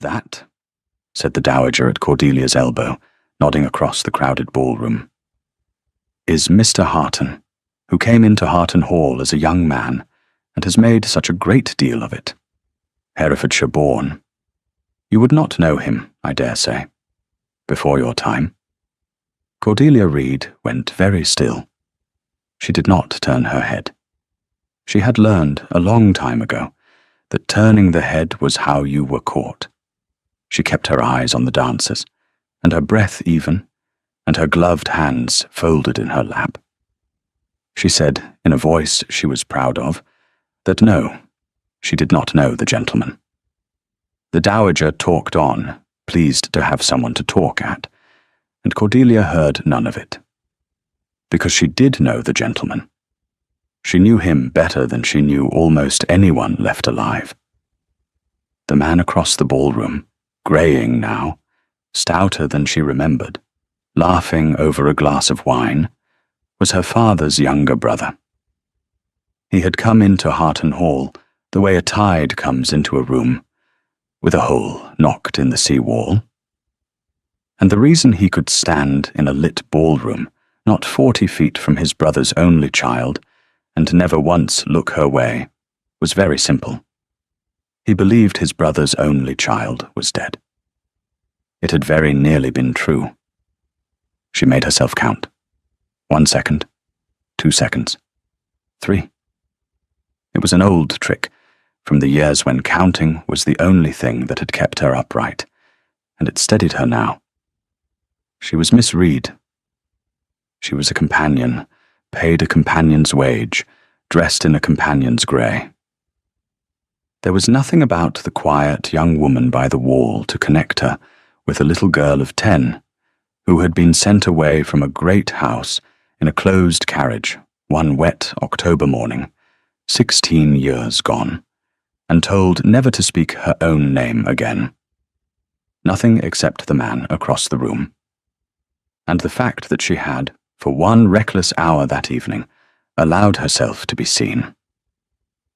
"That," said the dowager at Cordelia's elbow, nodding across the crowded ballroom, "is Mr. Harton, who came into Harton Hall as a young man and has made such a great deal of it. Herefordshire born. You would not know him, I dare say, before your time." Cordelia Reed went very still. She did not turn her head. She had learned a long time ago that turning the head was how you were caught. She kept her eyes on the dancers, and her breath even, and her gloved hands folded in her lap. She said, in a voice she was proud of, that no, she did not know the gentleman. The dowager talked on, pleased to have someone to talk at, and Cordelia heard none of it. Because she did know the gentleman. She knew him better than she knew almost anyone left alive. The man across the ballroom, greying now, stouter than she remembered, laughing over a glass of wine, was her father's younger brother. He had come into Harton Hall the way a tide comes into a room, with a hole knocked in the sea wall. And the reason he could stand in a lit ballroom, not 40 feet from his brother's only child, and never once look her way, was very simple. He believed his brother's only child was dead. It had very nearly been true. She made herself count. 1 second, 2 seconds, 3. It was an old trick, from the years when counting was the only thing that had kept her upright, and it steadied her now. She was Miss Reed. She was a companion, paid a companion's wage, dressed in a companion's grey. There was nothing about the quiet young woman by the wall to connect her with a little girl of 10, who had been sent away from a great house in a closed carriage one wet October morning, 16 years gone, and told never to speak her own name again. Nothing except the man across the room. And the fact that she had, for one reckless hour that evening, allowed herself to be seen.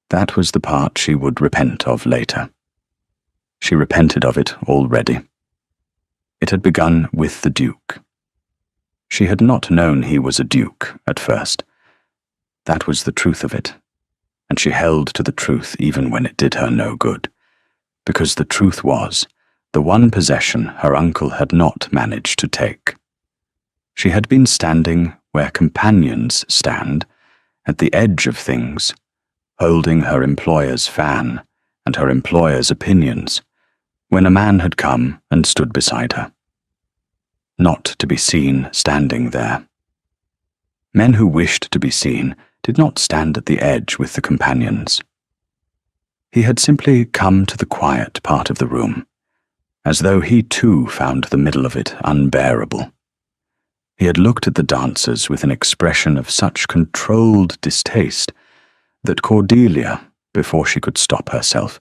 That was the part she would repent of later. She repented of it already. It had begun with the Duke. She had not known he was a duke at first. That was the truth of it, and she held to the truth even when it did her no good, because the truth was the one possession her uncle had not managed to take. She had been standing where companions stand, at the edge of things, holding her employer's fan and her employer's opinions, when a man had come and stood beside her. Not to be seen standing there. Men who wished to be seen did not stand at the edge with the companions. He had simply come to the quiet part of the room, as though he too found the middle of it unbearable. He had looked at the dancers with an expression of such controlled distaste that Cordelia, before she could stop herself,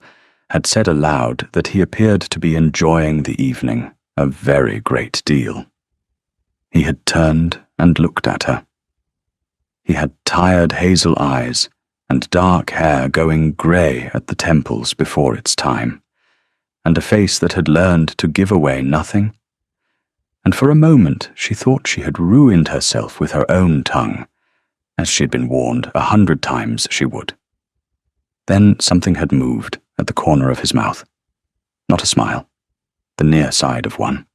had said aloud that he appeared to be enjoying the evening a very great deal. He had turned and looked at her. He had tired hazel eyes and dark hair going grey at the temples before its time, and a face that had learned to give away nothing. And for a moment she thought she had ruined herself with her own tongue, as she had been warned 100 times she would. Then something had moved at the corner of his mouth. Not a smile, the near side of one.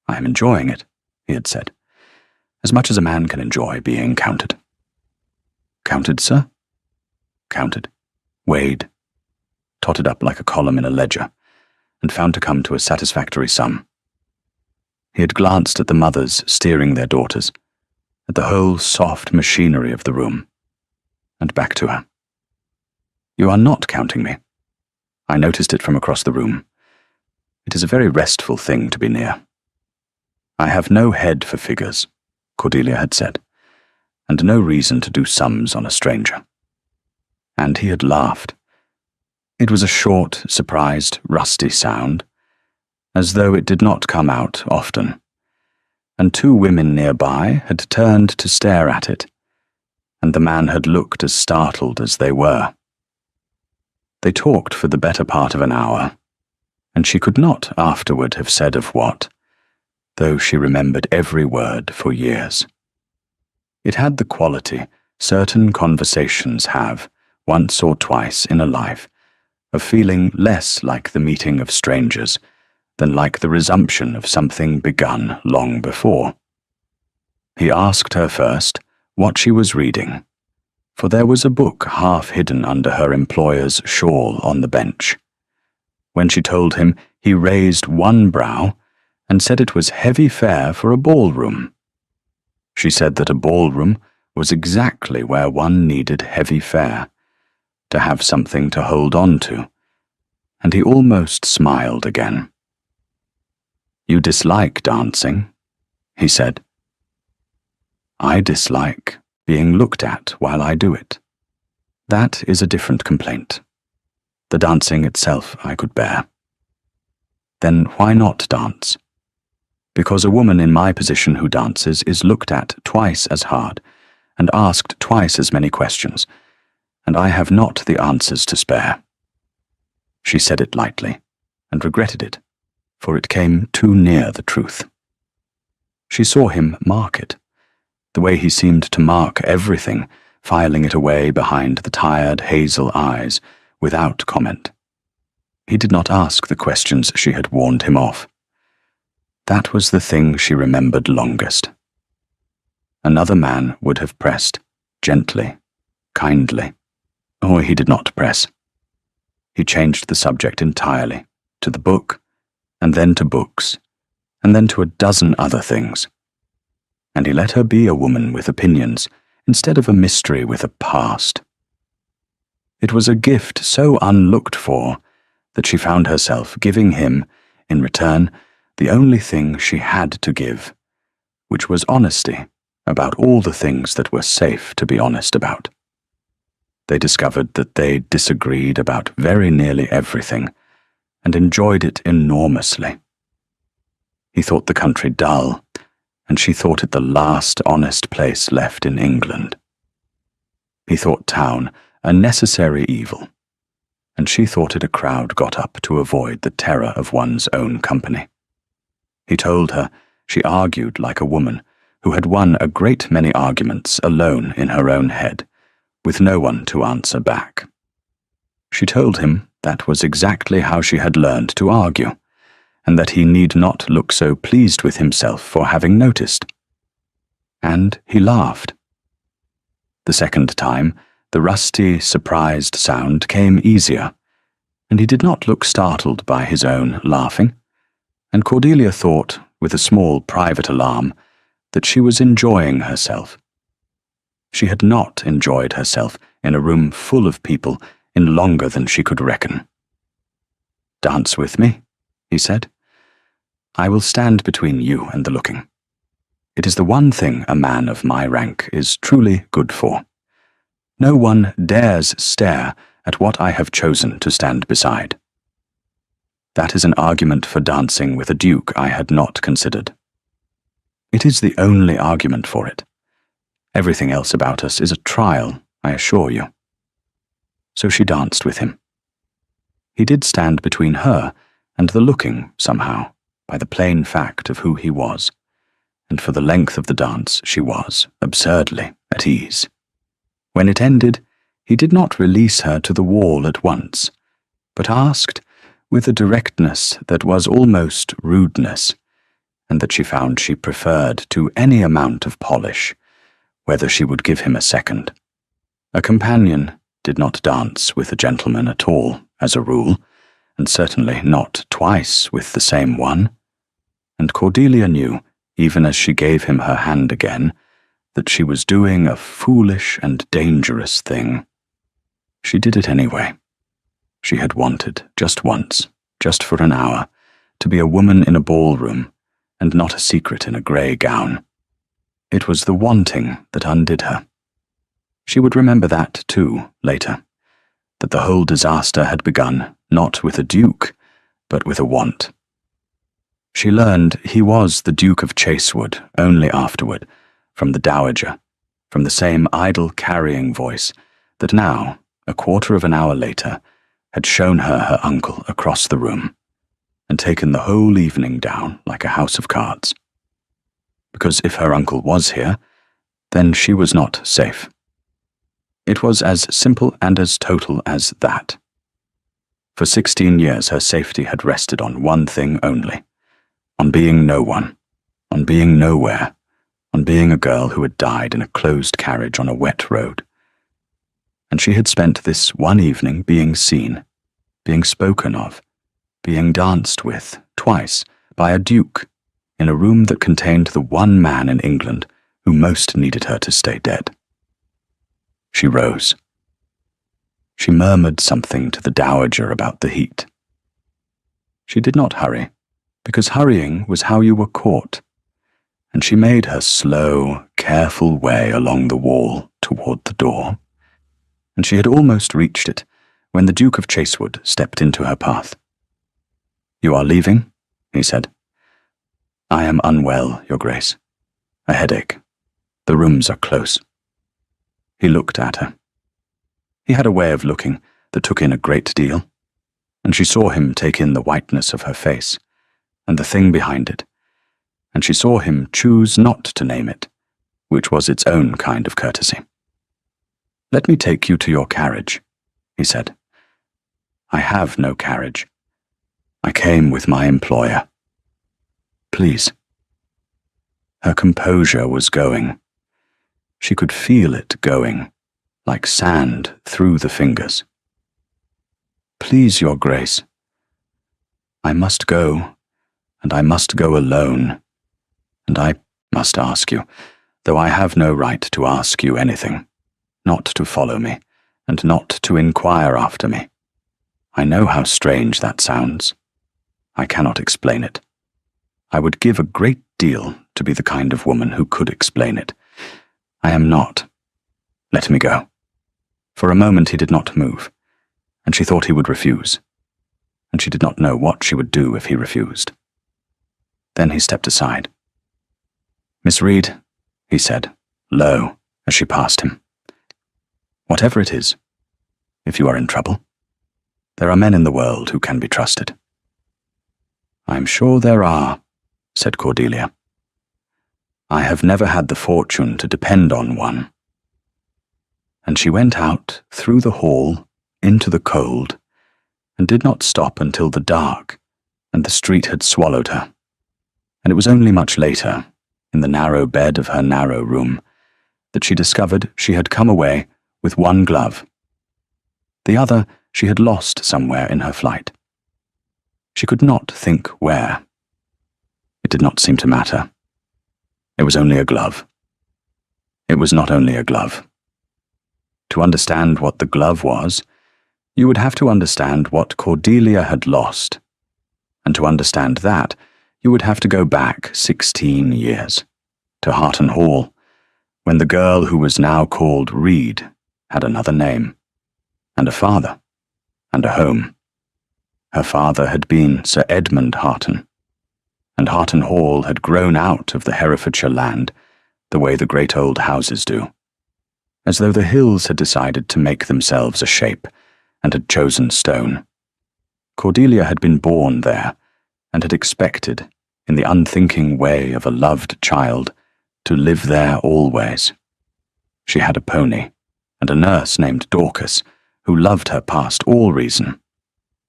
"I am enjoying it," he had said, "as much as a man can enjoy being counted." "Counted, sir?" Counted, weighed, totted up like a column in a ledger, and found to come to a satisfactory sum. He had glanced at the mothers steering their daughters, at the whole soft machinery of the room, and back to her. "You are not counting me. I noticed it from across the room. It is a very restful thing to be near." "I have no head for figures," Cordelia had said, "and no reason to do sums on a stranger." And he had laughed. It was a short, surprised, rusty sound, as though it did not come out often, and 2 women nearby had turned to stare at it, and the man had looked as startled as they were. They talked for the better part of an hour, and she could not afterward have said of what, though she remembered every word for years. It had the quality certain conversations have, once or twice in a life, of feeling less like the meeting of strangers than like the resumption of something begun long before. He asked her first what she was reading, for there was a book half hidden under her employer's shawl on the bench. When she told him, he raised one brow and said it was heavy fare for a ballroom. She said that a ballroom was exactly where one needed heavy fare, to have something to hold on to, and he almost smiled again. "You dislike dancing," he said. "I dislike being looked at while I do it. That is a different complaint. The dancing itself I could bear." "Then why not dance?" "Because a woman in my position who dances is looked at twice as hard and asked twice as many questions, and I have not the answers to spare." She said it lightly, and regretted it, for it came too near the truth. She saw him mark it, the way he seemed to mark everything, filing it away behind the tired hazel eyes, without comment. He did not ask the questions she had warned him off. That was the thing she remembered longest. Another man would have pressed, gently, kindly. Or he did not press. He changed the subject entirely, to the book, and then to books, and then to a dozen other things. And he let her be a woman with opinions, instead of a mystery with a past. It was a gift so unlooked for that she found herself giving him, in return, the only thing she had to give, which was honesty about all the things that were safe to be honest about. They discovered that they disagreed about very nearly everything, and enjoyed it enormously. He thought the country dull, and she thought it the last honest place left in England. He thought town a necessary evil, and she thought it a crowd got up to avoid the terror of one's own company. He told her she argued like a woman who had won a great many arguments alone in her own head, with no one to answer back. She told him that was exactly how she had learned to argue, and that he need not look so pleased with himself for having noticed. And he laughed. The second time, the rusty, surprised sound came easier, and he did not look startled by his own laughing, and Cordelia thought, with a small private alarm, that she was enjoying herself. She had not enjoyed herself in a room full of people in longer than she could reckon. "Dance with me," he said. "I will stand between you and the looking. It is the one thing a man of my rank is truly good for. No one dares stare at what I have chosen to stand beside." That is an argument for dancing with a duke I had not considered. It is the only argument for it. Everything else about us is a trial, I assure you. So she danced with him. He did stand between her and the looking, somehow, by the plain fact of who he was, and for the length of the dance she was, absurdly, at ease. When it ended, he did not release her to the wall at once, but asked, with a directness that was almost rudeness, and that she found she preferred to any amount of polish, whether she would give him a second. A companion did not dance with a gentleman at all, as a rule, and certainly not twice with the same one, and Cordelia knew, even as she gave him her hand again, that she was doing a foolish and dangerous thing. She did it anyway. She had wanted, just once, just for an hour, to be a woman in a ballroom, and not a secret in a grey gown. It was the wanting that undid her. She would remember that, too, later, that the whole disaster had begun not with a duke, but with a want. She learned he was the Duke of Chasewood only afterward, from the dowager, from the same idle carrying voice that now, a quarter of an hour later, had shown her uncle across the room. and taken the whole evening down like a house of cards. Because if her uncle was here, then she was not safe. It was as simple and as total as that. For 16 years her safety had rested on one thing only, on being no one, on being nowhere, on being a girl who had died in a closed carriage on a wet road. And she had spent this one evening being seen, being spoken of, being danced with, twice, by a duke, in a room that contained the one man in England who most needed her to stay dead. She rose. She murmured something to the dowager about the heat. She did not hurry, because hurrying was how you were caught, and she made her slow, careful way along the wall toward the door, and she had almost reached it when the Duke of Chasewood stepped into her path. "You are leaving?" he said. "I am unwell, Your Grace. A headache. The rooms are close." He looked at her. He had a way of looking that took in a great deal, and she saw him take in the whiteness of her face, and the thing behind it, and she saw him choose not to name it, which was its own kind of courtesy. "Let me take you to your carriage," he said. "I have no carriage. I came with my employer. Please." Her composure was going. She could feel it going, like sand through the fingers. "Please, Your Grace. I must go, and I must go alone, and I must ask you, though I have no right to ask you anything, not to follow me, and not to inquire after me. I know how strange that sounds. I cannot explain it. I would give a great deal to be the kind of woman who could explain it. I am not. Let me go." For a moment he did not move, and she thought he would refuse, and she did not know what she would do if he refused. Then he stepped aside. "Miss Reed," he said, low, as she passed him. "Whatever it is, if you are in trouble, there are men in the world who can be trusted." "I am sure there are," said Cordelia. "I have never had the fortune to depend on one." And she went out, through the hall, into the cold, and did not stop until the dark, and the street had swallowed her. And it was only much later, in the narrow bed of her narrow room, that she discovered she had come away with one glove. The other she had lost somewhere in her flight. She could not think where. It did not seem to matter. It was only a glove. It was not only a glove. To understand what the glove was, you would have to understand what Cordelia had lost, and to understand that, you would have to go back 16 years, to Harton Hall, when the girl who was now called Reed had another name, and a father, and a home. Her father had been Sir Edmund Harton, and Harton Hall had grown out of the Herefordshire land the way the great old houses do, as though the hills had decided to make themselves a shape and had chosen stone. Cordelia had been born there, and had expected, in the unthinking way of a loved child, to live there always. She had a pony, and a nurse named Duchess, who loved her past all reason,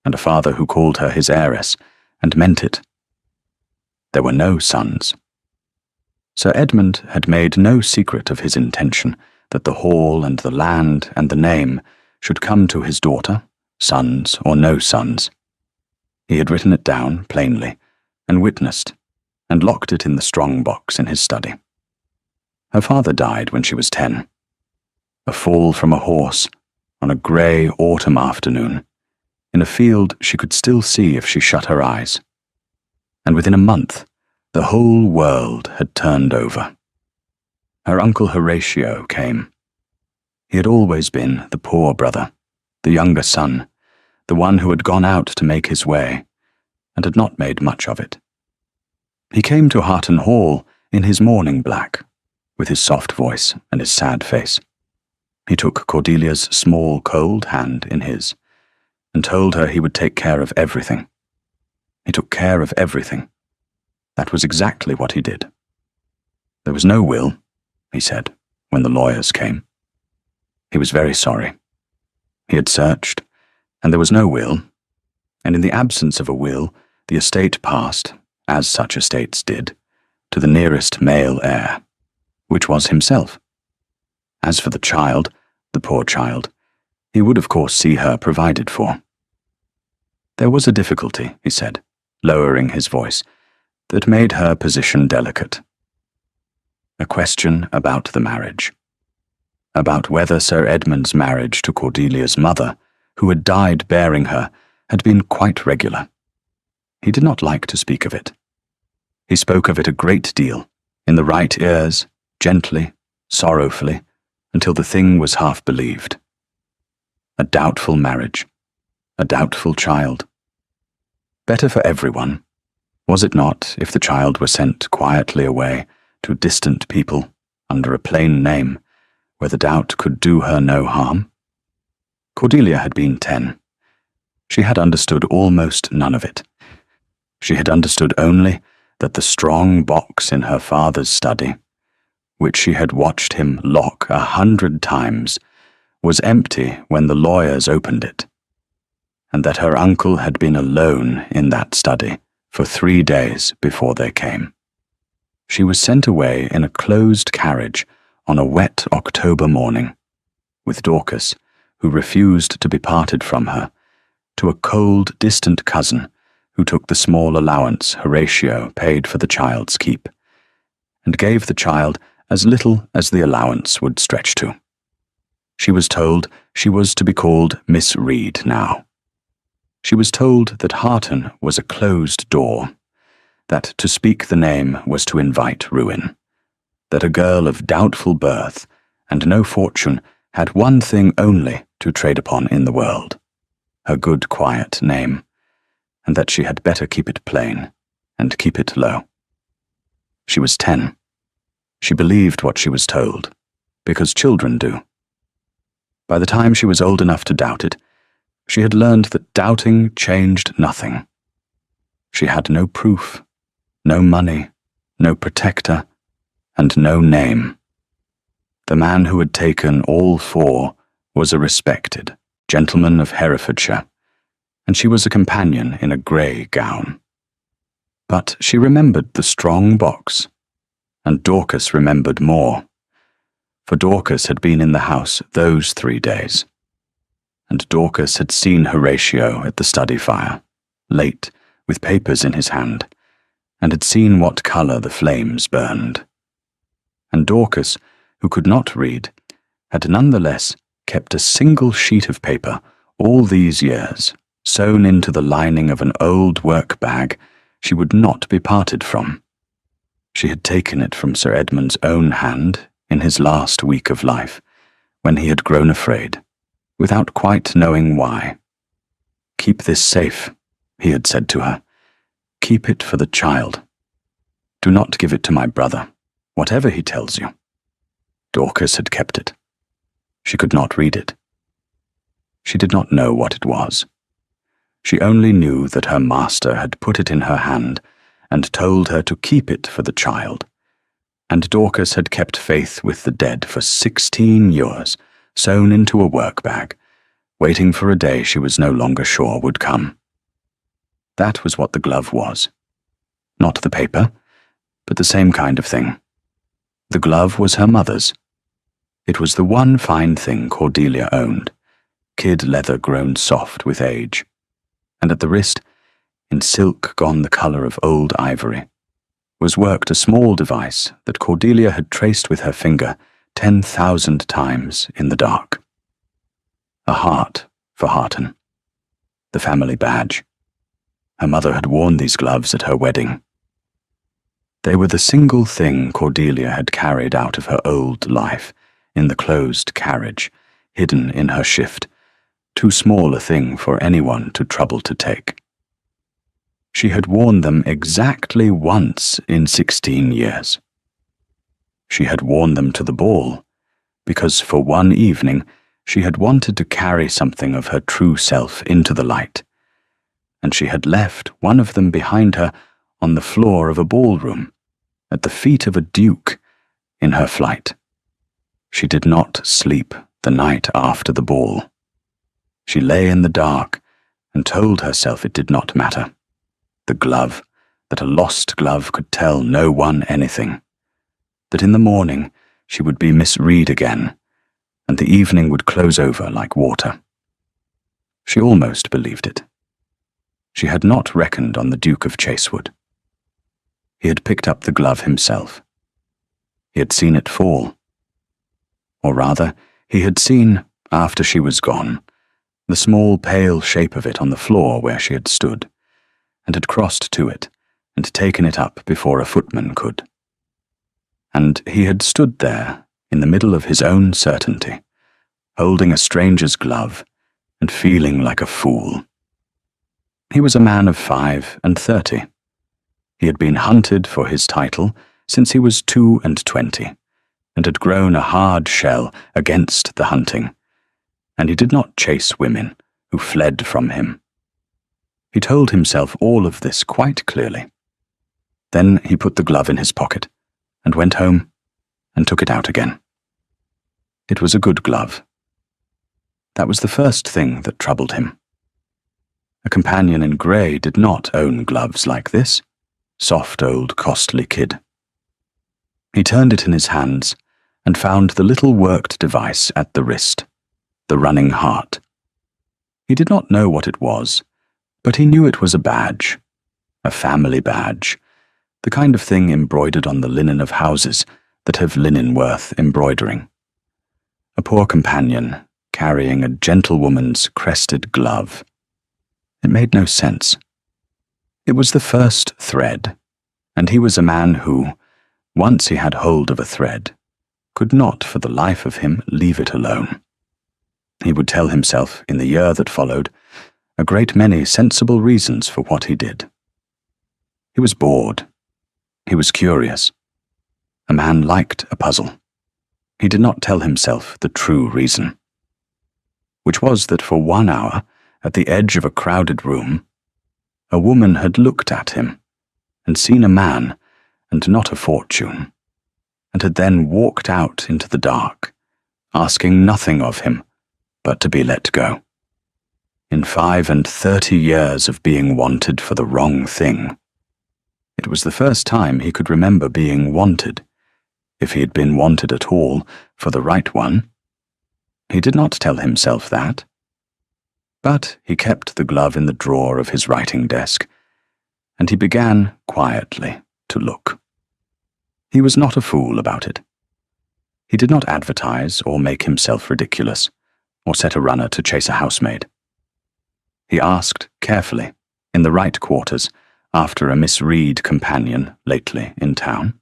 and a father who called her his heiress, and meant it. There were no sons. Sir Edmund had made no secret of his intention that the hall and the land and the name should come to his daughter, sons or no sons. He had written it down plainly, and witnessed, and locked it in the strong box in his study. Her father died when she was 10. A fall from a horse, on a grey autumn afternoon, in a field she could still see if she shut her eyes. And within a month, the whole world had turned over. Her uncle Horatio came. He had always been the poor brother, the younger son, the one who had gone out to make his way, and had not made much of it. He came to Harton Hall in his mourning black, with his soft voice and his sad face. He took Cordelia's small cold hand in his, and told her he would take care of everything. He took care of everything. That was exactly what he did. There was no will, he said, when the lawyers came. He was very sorry. He had searched, and there was no will, and in the absence of a will, the estate passed, as such estates did, to the nearest male heir, which was himself. As for the child, the poor child, he would of course see her provided for. There was a difficulty, he said, lowering his voice, that made her position delicate. A question about the marriage. About whether Sir Edmund's marriage to Cordelia's mother, who had died bearing her, had been quite regular. He did not like to speak of it. He spoke of it a great deal, in the right ears, gently, sorrowfully, until the thing was half believed. A doubtful marriage, a doubtful child. Better for everyone, was it not, if the child were sent quietly away to distant people under a plain name, where the doubt could do her no harm? Cordelia had been 10. She had understood almost none of it. She had understood only that the strong box in her father's study, which she had watched him lock 100 times, was empty when the lawyers opened it, and that her uncle had been alone in that study for 3 days before they came. She was sent away in a closed carriage on a wet October morning, with Duchess, who refused to be parted from her, to a cold, distant cousin who took the small allowance Horatio paid for the child's keep, and gave the child as little as the allowance would stretch to. She was told she was to be called Miss Reed now. She was told that Harton was a closed door, that to speak the name was to invite ruin, that a girl of doubtful birth and no fortune had one thing only to trade upon in the world, her good quiet name, and that she had better keep it plain and keep it low. She was 10. She believed what she was told, because children do. By the time she was old enough to doubt it, she had learned that doubting changed nothing. She had no proof, no money, no protector, and no name. The man who had taken all 4 was a respected gentleman of Herefordshire, and she was a companion in a grey gown. But she remembered the strong box, and Duchess remembered more, for Duchess had been in the house those 3 days, and Duchess had seen Horatio at the study fire, late, with papers in his hand, and had seen what colour the flames burned. And Duchess, who could not read, had nonetheless kept a single sheet of paper all these years, sewn into the lining of an old work bag she would not be parted from. She had taken it from Sir Edmund's own hand in his last week of life, when he had grown afraid, without quite knowing why. "Keep this safe," he had said to her. "Keep it for the child. Do not give it to my brother, whatever he tells you." Duchess had kept it. She could not read it. She did not know what it was. She only knew that her master had put it in her hand and told her to keep it for the child, and Duchess had kept faith with the dead for 16 years, sewn into a work bag, waiting for a day she was no longer sure would come. That was what the glove was. Not the paper, but the same kind of thing. The glove was her mother's. It was the one fine thing Cordelia owned, kid leather grown soft with age, and at the wrist, in silk gone the colour of old ivory, was worked a small device that Cordelia had traced with her finger 10,000 times in the dark. A heart for Harton. The family badge. Her mother had worn these gloves at her wedding. They were the single thing Cordelia had carried out of her old life, in the closed carriage, hidden in her shift, too small a thing for anyone to trouble to take. She had worn them exactly once in 16 years. She had worn them to the ball, because for one evening she had wanted to carry something of her true self into the light, and she had left one of them behind her on the floor of a ballroom, at the feet of a duke, in her flight. She did not sleep the night after the ball. She lay in the dark and told herself it did not matter. The glove, that a lost glove could tell no one anything. That in the morning she would be Miss Reed again, and the evening would close over like water. She almost believed it. She had not reckoned on the Duke of Chasewood. He had picked up the glove himself. He had seen it fall. Or rather, he had seen, after she was gone, the small pale shape of it on the floor where she had stood, and had crossed to it and taken it up before a footman could. And he had stood there in the middle of his own certainty, holding a stranger's glove and feeling like a fool. He was a man of 35. He had been hunted for his title since he was 22, and had grown a hard shell against the hunting, and he did not chase women who fled from him. He told himself all of this quite clearly. Then he put the glove in his pocket, and went home, and took it out again. It was a good glove. That was the first thing that troubled him. A companion in grey did not own gloves like this, soft old costly kid. He turned it in his hands, and found the little worked device at the wrist, the running heart. He did not know what it was, but he knew it was a badge, a family badge, the kind of thing embroidered on the linen of houses that have linen worth embroidering. A poor companion carrying a gentlewoman's crested glove. It made no sense. It was the first thread, and he was a man who, once he had hold of a thread, could not for the life of him leave it alone. He would tell himself, in the year that followed, a great many sensible reasons for what he did. He was bored. He was curious. A man liked a puzzle. He did not tell himself the true reason, which was that for 1 hour, at the edge of a crowded room, a woman had looked at him, and seen a man, and not a fortune, and had then walked out into the dark, asking nothing of him but to be let go. In 35 years of being wanted for the wrong thing, it was the first time he could remember being wanted, if he had been wanted at all, for the right one. He did not tell himself that. But he kept the glove in the drawer of his writing desk, and he began quietly to look. He was not a fool about it. He did not advertise or make himself ridiculous, or set a runner to chase a housemaid. He asked carefully, in the right quarters, after a Miss Reed companion lately in town.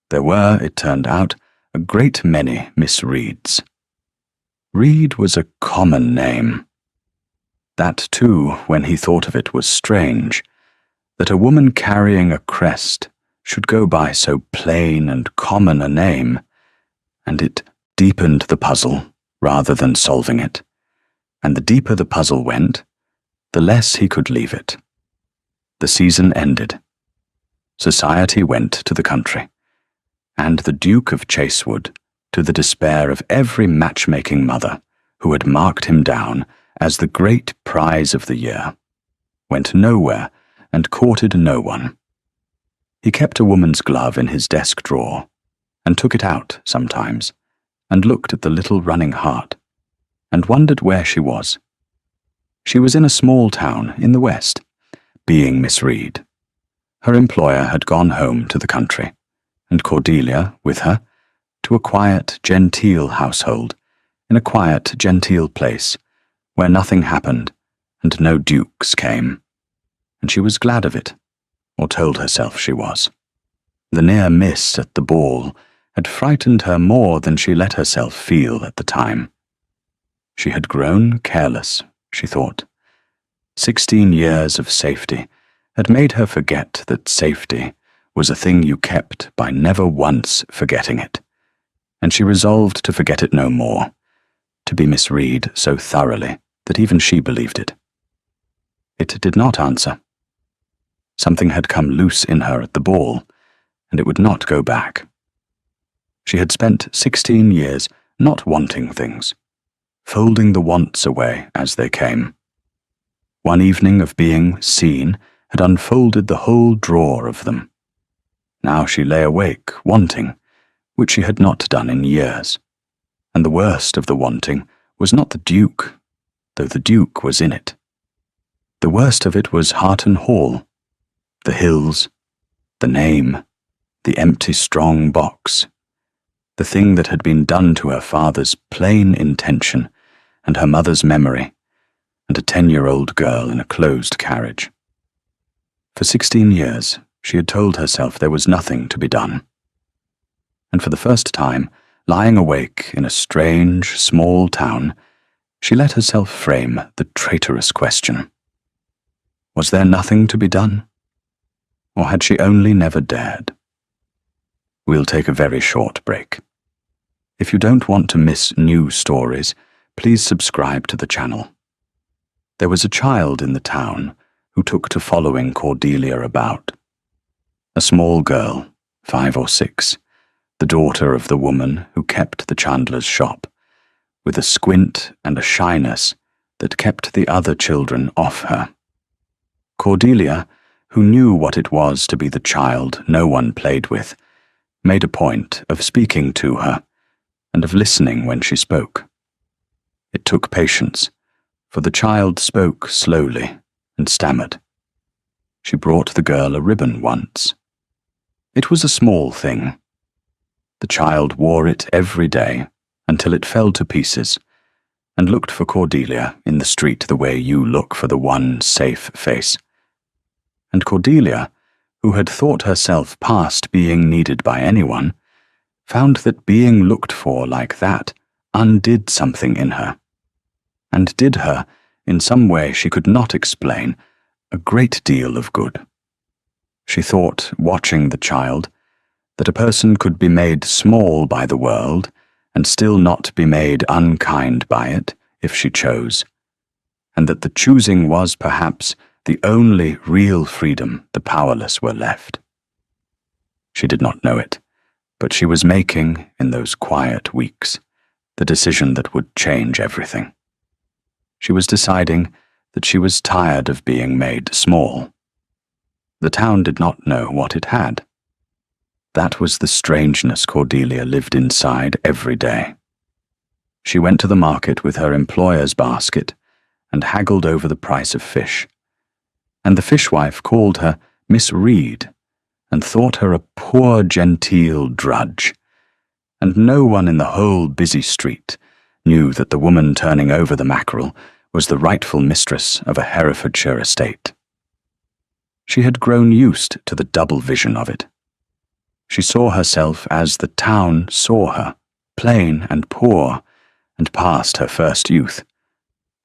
There were, it turned out, a great many Miss Reeds. Reed was a common name. That, too, when he thought of it, was strange, that a woman carrying a crest should go by so plain and common a name, and it deepened the puzzle rather than solving it, and the deeper the puzzle went, the less he could leave it. The season ended. Society went to the country, and the Duke of Chasewood, to the despair of every matchmaking mother who had marked him down as the great prize of the year, went nowhere and courted no one. He kept a woman's glove in his desk drawer, and took it out sometimes, and looked at the little running heart, and wondered where she was. She was in a small town in the west, being Miss Reed. Her employer had gone home to the country, and Cordelia, with her, to a quiet, genteel household, in a quiet, genteel place, where nothing happened, and no dukes came. And she was glad of it, or told herself she was. The near miss at the ball had frightened her more than she let herself feel at the time. She had grown careless, she thought. 16 years of safety had made her forget that safety was a thing you kept by never once forgetting it, and she resolved to forget it no more, to be Miss Reed so thoroughly that even she believed it. It did not answer. Something had come loose in her at the ball, and it would not go back. She had spent 16 years not wanting things, folding the wants away as they came. One evening of being seen had unfolded the whole drawer of them. Now she lay awake, wanting, which she had not done in years. And the worst of the wanting was not the Duke, though the Duke was in it. The worst of it was Harton Hall, the hills, the name, the empty strong box, the thing that had been done to her father's plain intention and her mother's memory, and a 10-year-old girl in a closed carriage. For 16 years, she had told herself there was nothing to be done. And for the first time, lying awake in a strange, small town, she let herself frame the traitorous question. Was there nothing to be done? Or had she only never dared? We'll take a very short break. If you don't want to miss new stories, please subscribe to the channel. There was a child in the town who took to following Cordelia about. A small girl, 5 or 6, the daughter of the woman who kept the chandler's shop, with a squint and a shyness that kept the other children off her. Cordelia, who knew what it was to be the child no one played with, made a point of speaking to her and of listening when she spoke. It took patience, for the child spoke slowly and stammered. She brought the girl a ribbon once. It was a small thing. The child wore it every day until it fell to pieces, and looked for Cordelia in the street the way you look for the one safe face. And Cordelia, who had thought herself past being needed by anyone, found that being looked for like that undid something in her, and did her, in some way she could not explain, a great deal of good. She thought, watching the child, that a person could be made small by the world and still not be made unkind by it, if she chose, and that the choosing was perhaps the only real freedom the powerless were left. She did not know it, but she was making, in those quiet weeks, the decision that would change everything. She was deciding that she was tired of being made small. The town did not know what it had. That was the strangeness Cordelia lived inside every day. She went to the market with her employer's basket and haggled over the price of fish, and the fishwife called her Miss Reed and thought her a poor genteel drudge, and no one in the whole busy street knew that the woman turning over the mackerel was the rightful mistress of a Herefordshire estate. She had grown used to the double vision of it. She saw herself as the town saw her, plain and poor, and past her first youth,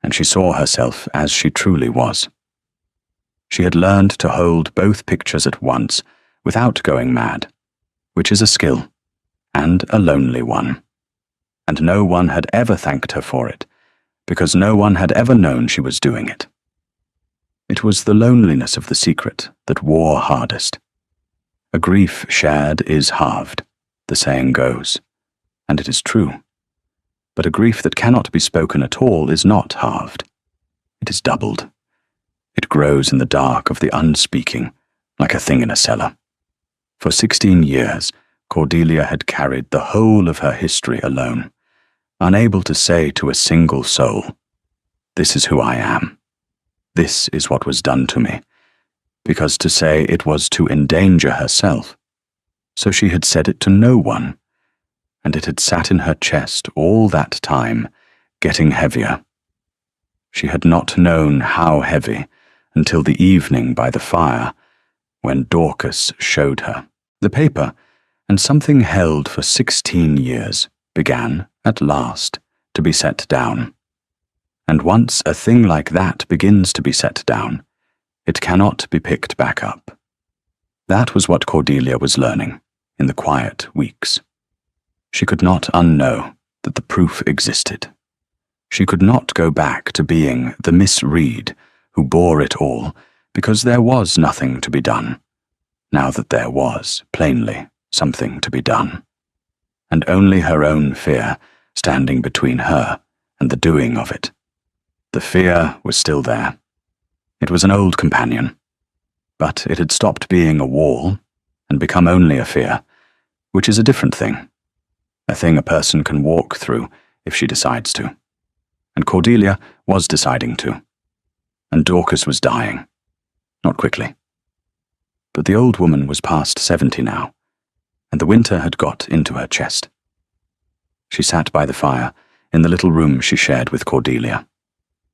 and she saw herself as she truly was. She had learned to hold both pictures at once without going mad, which is a skill, and a lonely one. And no one had ever thanked her for it, because no one had ever known she was doing it. It was the loneliness of the secret that wore hardest. A grief shared is halved, the saying goes, and it is true. But a grief that cannot be spoken at all is not halved. It is doubled. It grows in the dark of the unspeaking, like a thing in a cellar. For 16 years, Cordelia had carried the whole of her history alone, unable to say to a single soul, "This is who I am. This is what was done to me," because to say it was to endanger herself. So she had said it to no one, and it had sat in her chest all that time, getting heavier. She had not known how heavy until the evening by the fire, when Duchess showed her. The paper, and something held for 16 years, began, at last, to be set down. And once a thing like that begins to be set down, it cannot be picked back up. That was what Cordelia was learning in the quiet weeks. She could not unknow that the proof existed. She could not go back to being the Miss Reed who bore it all, because there was nothing to be done, now that there was, plainly, something to be done, and only her own fear standing between her and the doing of it. The fear was still there. It was an old companion, but it had stopped being a wall and become only a fear, which is a different thing, a thing a person can walk through if she decides to. And Cordelia was deciding to, and Dorcas was dying, not quickly. But the old woman was past 70 now, and the winter had got into her chest. She sat by the fire in the little room she shared with Cordelia,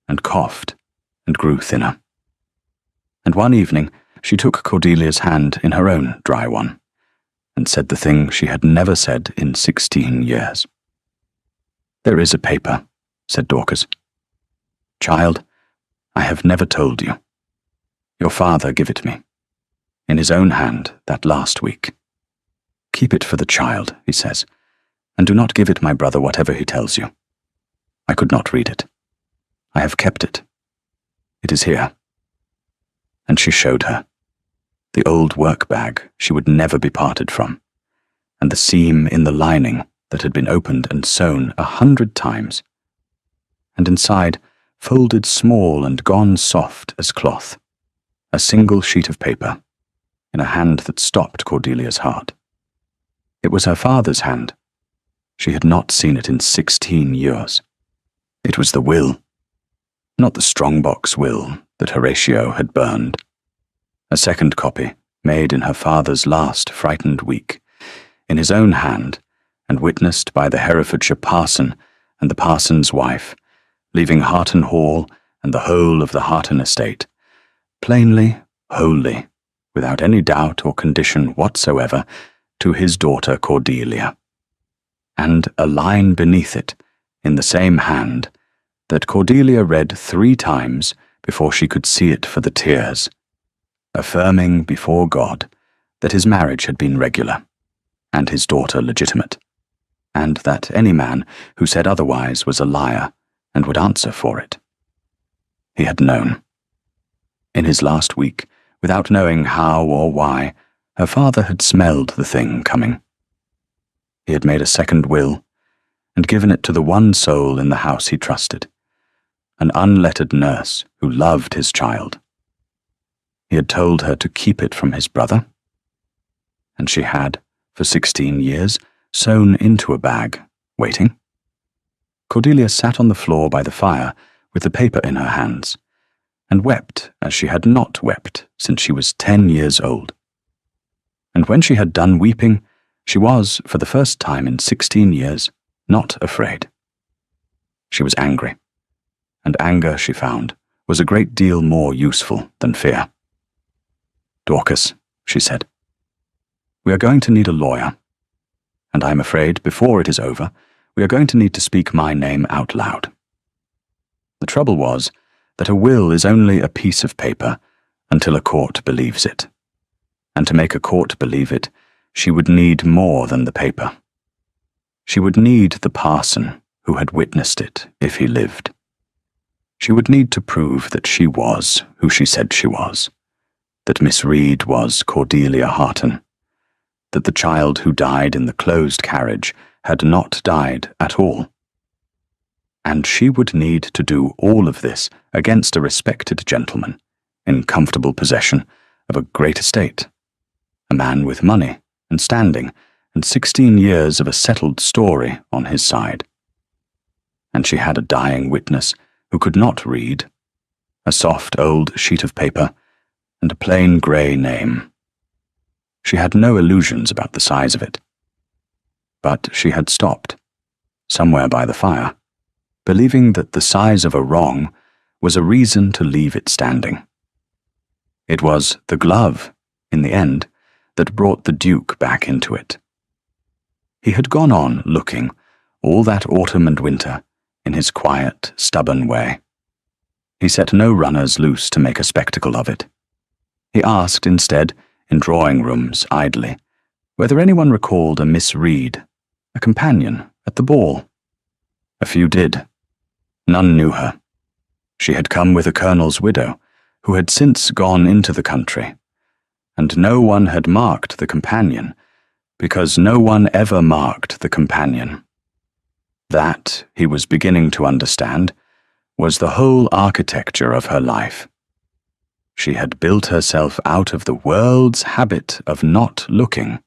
and coughed and grew thinner. And one evening she took Cordelia's hand in her own dry one, and said the thing she had never said in 16 years. "There is a paper," said Dorcas. "Child, I have never told you. Your father gave it me, in his own hand that last week. Keep it for the child, he says, and do not give it my brother whatever he tells you. I could not read it. I have kept it. It is here." And she showed her the old work bag she would never be parted from, and the seam in the lining that had been opened and sewn 100 times, and inside, folded small and gone soft as cloth, a single sheet of paper, in a hand that stopped Cordelia's heart. It was her father's hand. She had not seen it in 16 years. It was the will, not the strongbox will that Horatio had burned. A second copy, made in her father's last frightened week, in his own hand, and witnessed by the Herefordshire parson and the parson's wife, leaving Harton Hall and the whole of the Harton estate, plainly, wholly, without any doubt or condition whatsoever, to his daughter Cordelia. And a line beneath it, in the same hand, that Cordelia read 3 times before she could see it for the tears, affirming before God that his marriage had been regular, and his daughter legitimate, and that any man who said otherwise was a liar and would answer for it. He had known. In his last week, without knowing how or why, her father had smelled the thing coming. He had made a second will, and given it to the one soul in the house he trusted, an unlettered nurse who loved his child. He had told her to keep it from his brother, and she had, for 16 years, sewn into a bag, waiting. Cordelia sat on the floor by the fire with the paper in her hands, and wept as she had not wept since she was 10 years old. And when she had done weeping, she was, for the first time in 16 years, not afraid. She was angry, and anger, she found, was a great deal more useful than fear. "Dorcas," she said, "we are going to need a lawyer, and I am afraid, before it is over, we are going to need to speak my name out loud." The trouble was that a will is only a piece of paper until a court believes it, and to make a court believe it, she would need more than the paper. She would need the parson who had witnessed it if he lived. She would need to prove that she was who she said she was, that Miss Reed was Cordelia Harton, that the child who died in the closed carriage had not died at all. And she would need to do all of this against a respected gentleman, in comfortable possession of a great estate, a man with money and standing, and 16 years of a settled story on his side. And she had a dying witness who could not read, a soft old sheet of paper, and a plain grey name. She had no illusions about the size of it. But she had stopped, somewhere by the fire, believing that the size of a wrong was a reason to leave it standing. It was the glove, in the end, that brought the Duke back into it. He had gone on looking, all that autumn and winter, in his quiet, stubborn way. He set no runners loose to make a spectacle of it. He asked instead, in drawing-rooms idly, whether anyone recalled a Miss Reed, a companion, at the ball. A few did. None knew her. She had come with a colonel's widow, who had since gone into the country, and no one had marked the companion, because no one ever marked the companion. That, he was beginning to understand, was the whole architecture of her life. She had built herself out of the world's habit of not looking.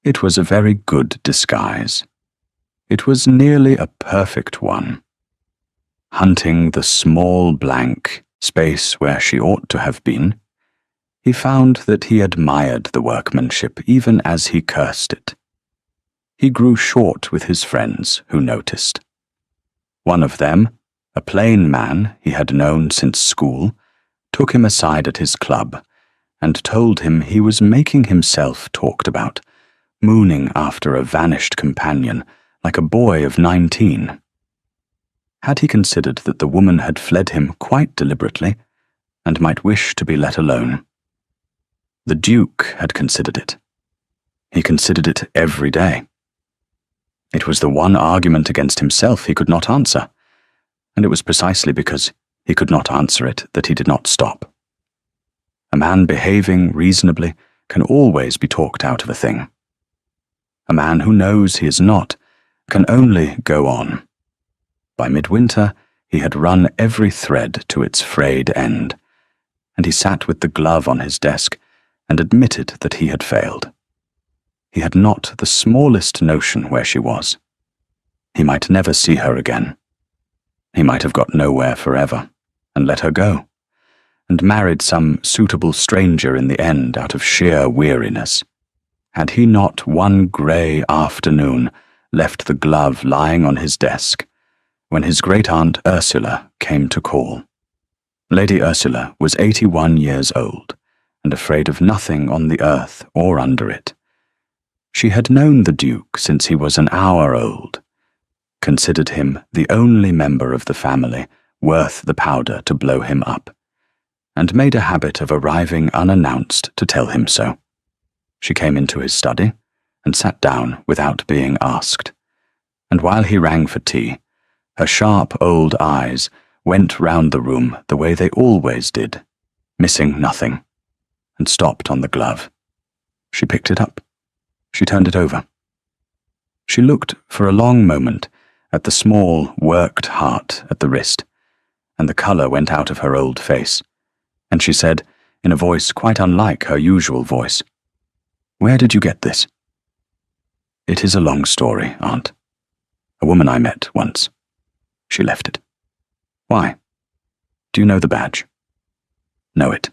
It was a very good disguise. It was nearly a perfect one. Hunting the small blank space where she ought to have been, he found that he admired the workmanship even as he cursed it. He grew short with his friends who noticed. One of them, a plain man he had known since school, took him aside at his club and told him he was making himself talked about, mooning after a vanished companion like a boy of 19. Had he considered that the woman had fled him quite deliberately and might wish to be let alone? The Duke had considered it. He considered it every day. It was the one argument against himself he could not answer, and it was precisely because he could not answer it that he did not stop. A man behaving reasonably can always be talked out of a thing. A man who knows he is not can only go on. By midwinter, he had run every thread to its frayed end, and he sat with the glove on his desk and admitted that he had failed. He had not the smallest notion where she was. He might never see her again. He might have got nowhere forever, and let her go, and married some suitable stranger in the end out of sheer weariness, had he not one grey afternoon left the glove lying on his desk when his great-aunt Ursula came to call. Lady Ursula was 81 years old, and afraid of nothing on the earth or under it. She had known the Duke since he was an hour old, considered him the only member of the family worth the powder to blow him up, and made a habit of arriving unannounced to tell him so. She came into his study and sat down without being asked, and while he rang for tea, her sharp old eyes went round the room the way they always did, missing nothing, and stopped on the glove. She picked it up. She turned it over. She looked for a long moment at the small, worked heart at the wrist, and the colour went out of her old face, and she said, in a voice quite unlike her usual voice, "Where did you get this?" "It is a long story, Aunt. A woman I met once. She left it." "Why? Do you know the badge?" "Know it."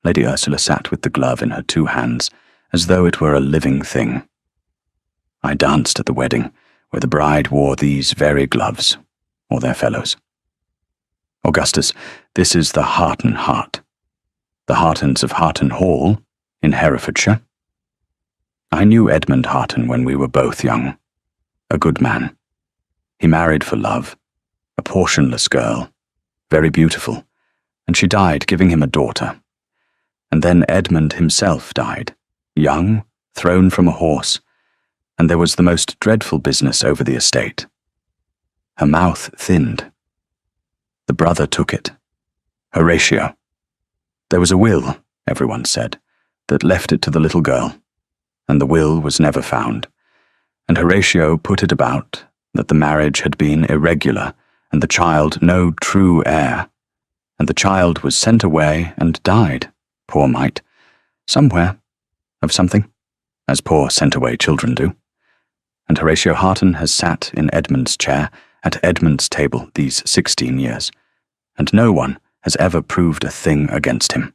Lady Ursula sat with the glove in her two hands, as though it were a living thing. "I danced at the wedding, where the bride wore these very gloves, or their fellows. Augustus, this is the Harton heart. The Hartons of Harton Hall, in Herefordshire. I knew Edmund Harton when we were both young. A good man. He married for love, a portionless girl, very beautiful, and she died giving him a daughter. And then Edmund himself died, young, thrown from a horse, and there was the most dreadful business over the estate. Her mouth thinned. The brother took it. Horatio. There was a will, everyone said, that left it to the little girl, and the will was never found, and Horatio put it about that the marriage had been irregular, and the child no true heir, and the child was sent away and died, poor mite, somewhere, of something, as poor sent-away children do. And Horatio Harton has sat in Edmund's chair at Edmund's table these 16 years, and no one has ever proved a thing against him.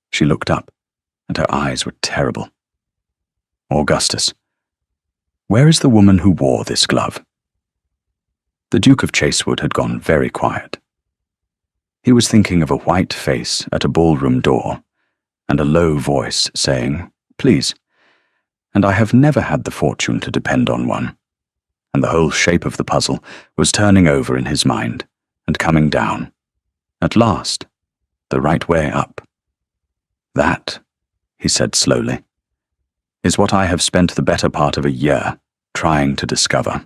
She looked up, and her eyes were terrible. Augustus, where is the woman who wore this glove? The Duke of Chasewood had gone very quiet. He was thinking of a white face at a ballroom door, and a low voice saying, "Please," and I have never had the fortune to depend on one, and the whole shape of the puzzle was turning over in his mind, and coming down, at last, the right way up. "That," he said slowly, "is what I have spent the better part of a year trying to discover."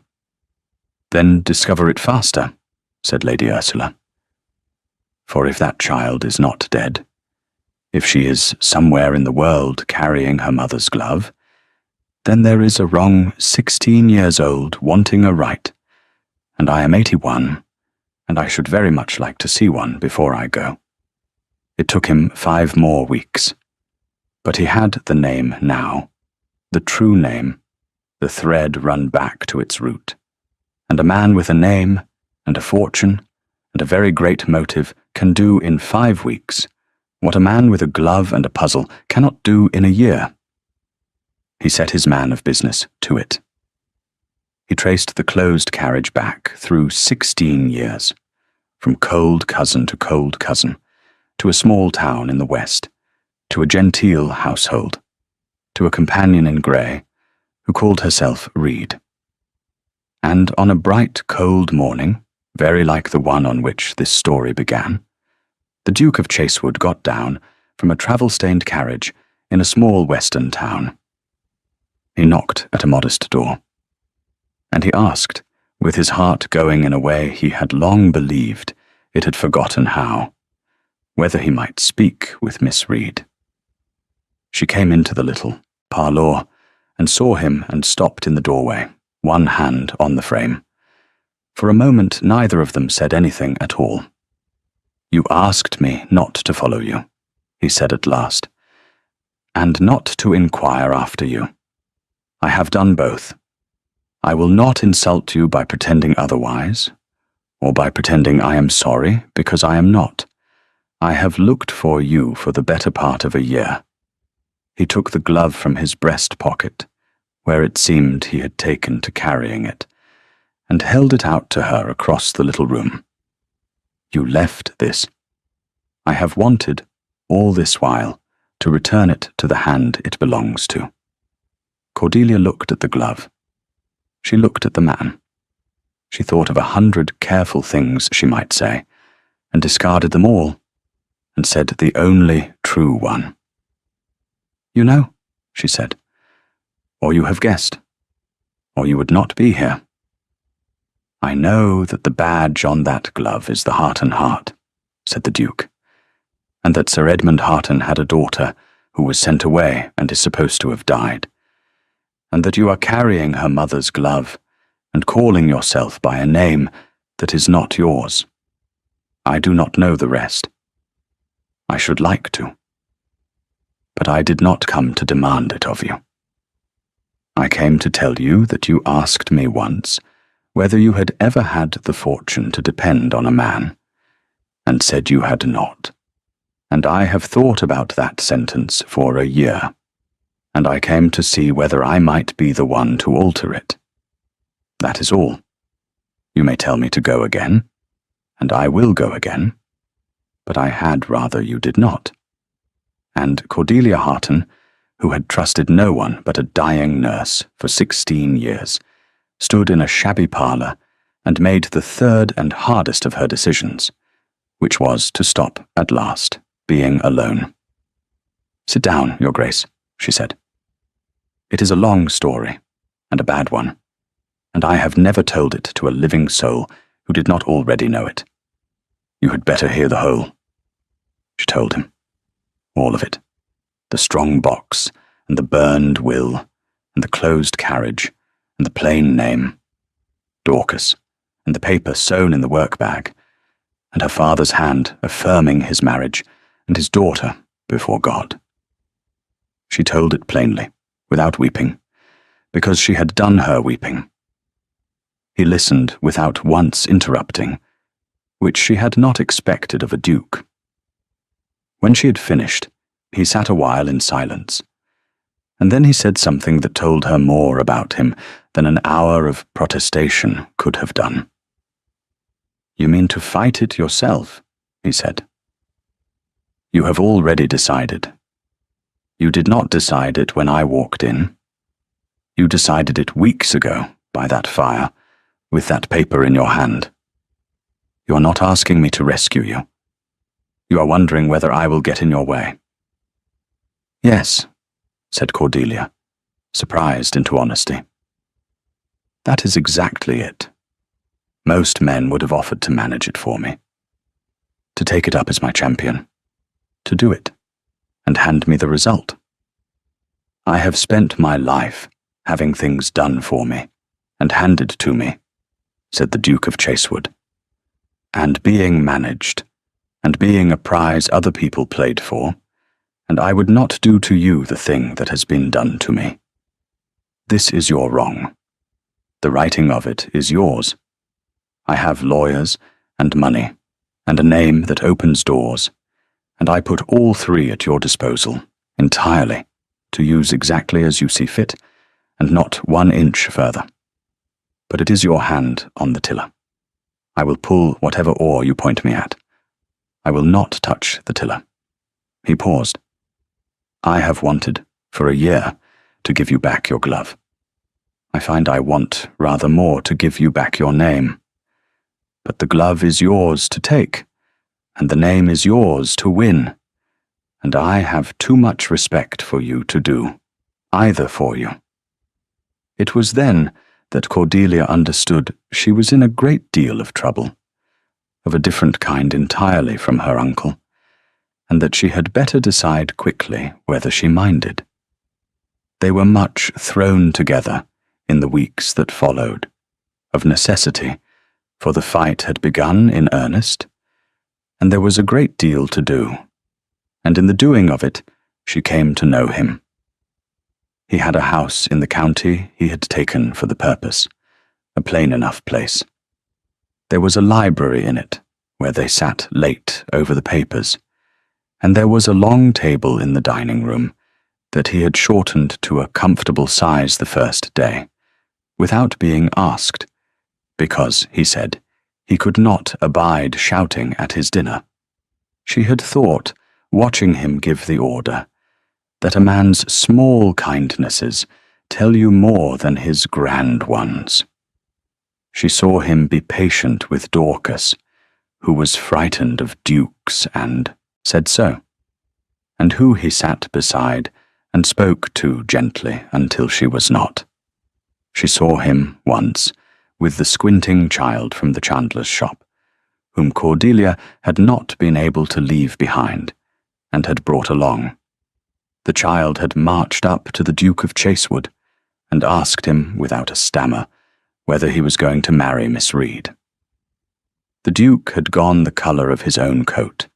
"Then discover it faster," said Lady Ursula. For if that child is not dead, if she is somewhere in the world carrying her mother's glove, then there is a wrong 16 years old wanting a right, and I am 81, and I should very much like to see one before I go. It took him 5 more weeks, but he had the name now, the true name, the thread run back to its root, and a man with a name and a fortune and a very great motive can do in 5 weeks what a man with a glove and a puzzle cannot do in a year. He set his man of business to it. He traced the closed carriage back through 16 years, from cold cousin to cold cousin, to a small town in the west, to a genteel household, to a companion in grey, who called herself Reed. And on a bright, cold morning, very like the one on which this story began, the Duke of Chasewood got down from a travel-stained carriage in a small western town. He knocked at a modest door, and he asked, with his heart going in a way he had long believed it had forgotten how, whether he might speak with Miss Reed. She came into the little parlour and saw him and stopped in the doorway, one hand on the frame. For a moment neither of them said anything at all. "You asked me not to follow you," he said at last, "and not to inquire after you. I have done both. I will not insult you by pretending otherwise, or by pretending I am sorry because I am not. I have looked for you for the better part of a year." He took the glove from his breast pocket, where it seemed he had taken to carrying it, and held it out to her across the little room. "You left this. I have wanted, all this while, to return it to the hand it belongs to." Cordelia looked at the glove. She looked at the man. She thought of 100 careful things she might say, and discarded them all, and said the only true one. "You know," she said, "or you have guessed, or you would not be here. I know that the badge on that glove is the Harton heart," said the Duke, "and that Sir Edmund Harton had a daughter who was sent away and is supposed to have died, and that you are carrying her mother's glove and calling yourself by a name that is not yours. I do not know the rest. I should like to. But I did not come to demand it of you. I came to tell you that you asked me once whether you had ever had the fortune to depend on a man, and said you had not. And I have thought about that sentence for a year, and I came to see whether I might be the one to alter it. That is all. You may tell me to go again, and I will go again, but I had rather you did not." And Cordelia Harton, who had trusted no one but a dying nurse for 16 years, stood in a shabby parlour and made the third and hardest of her decisions, which was to stop at last, being alone. "Sit down, Your Grace," she said. "It is a long story, and a bad one, and I have never told it to a living soul who did not already know it. You had better hear the whole." She told him. All of it. The strong box, and the burned will, and the closed carriage, and the plain name, Duchess, and the paper sewn in the work-bag, and her father's hand affirming his marriage, and his daughter before God. She told it plainly, without weeping, because she had done her weeping. He listened without once interrupting, which she had not expected of a duke. When she had finished, he sat a while in silence, and then he said something that told her more about him than an hour of protestation could have done. "You mean to fight it yourself?" he said. "You have already decided. You did not decide it when I walked in. You decided it weeks ago by that fire, with that paper in your hand. You are not asking me to rescue you. You are wondering whether I will get in your way." "Yes," said Cordelia, surprised into honesty. "That is exactly it. Most men would have offered to manage it for me. to take it up as my champion, to do it, and hand me the result. I have spent my life having things done for me and handed to me, said the Duke of Chasewood, and being managed, and being a prize other people played for, and I would not do to you the thing that has been done to me. This is your wrong. The righting of it is yours. I have lawyers and money, and a name that opens doors, and I put all three at your disposal, entirely, to use exactly as you see fit, and not 1 inch further. But it is your hand on the tiller. I will pull whatever oar you point me at. I will not touch the tiller. He paused. I have wanted, for a year, to give you back your glove. I find I want rather more to give you back your name. But the glove is yours to take, and the name is yours to win, and I have too much respect for you to do either for you. It was then that Cordelia understood she was in a great deal of trouble, of a different kind entirely from her uncle, and that she had better decide quickly whether she minded. They were much thrown together in the weeks that followed, of necessity, for the fight had begun in earnest, and there was a great deal to do, and in the doing of it she came to know him. He had a house in the county he had taken for the purpose, a plain enough place. There was a library in it, where they sat late over the papers, and there was a long table in the dining room that he had shortened to a comfortable size the first day, without being asked, because, he said, he could not abide shouting at his dinner. She had thought, watching him give the order, that a man's small kindnesses tell you more than his grand ones. She saw him be patient with Dorcas, who was frightened of dukes and said so, and who he sat beside and spoke to gently until she was not. She saw him once with the squinting child from the chandler's shop, whom Cordelia had not been able to leave behind, and had brought along. The child had marched up to the Duke of Chasewood, and asked him, without a stammer, whether he was going to marry Miss Reed. The Duke had gone the colour of his own coat,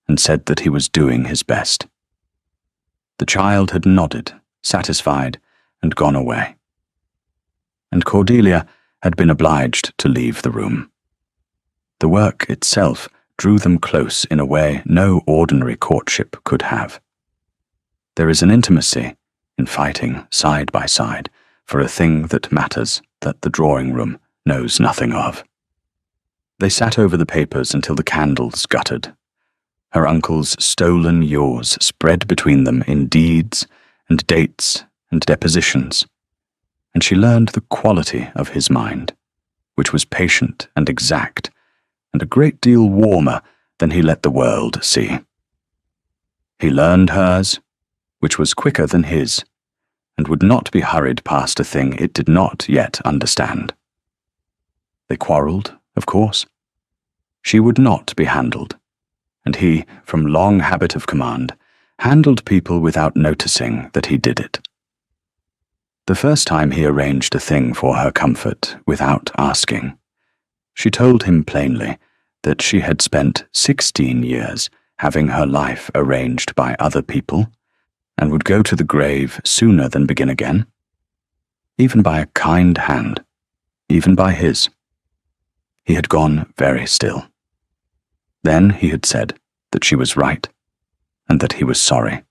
and said that he was doing his best. The child had nodded, satisfied, and gone away. And Cordelia had been obliged to leave the room. The work itself drew them close in a way no ordinary courtship could have. There is an intimacy in fighting side by side for a thing that matters that the drawing-room knows nothing of. They sat over the papers until the candles guttered. Her uncle's stolen yours spread between them in deeds and dates and depositions, and she learned the quality of his mind, which was patient and exact, and a great deal warmer than he let the world see. He learned hers, which was quicker than his, and would not be hurried past a thing it did not yet understand. They quarrelled, of course. She would not be handled, and he, from long habit of command, handled people without noticing that he did it. The first time he arranged a thing for her comfort without asking, she told him plainly that she had spent 16 years having her life arranged by other people, and would go to the grave sooner than begin again, even by a kind hand, even by his. He had gone very still. Then he had said that she was right, and that he was sorry,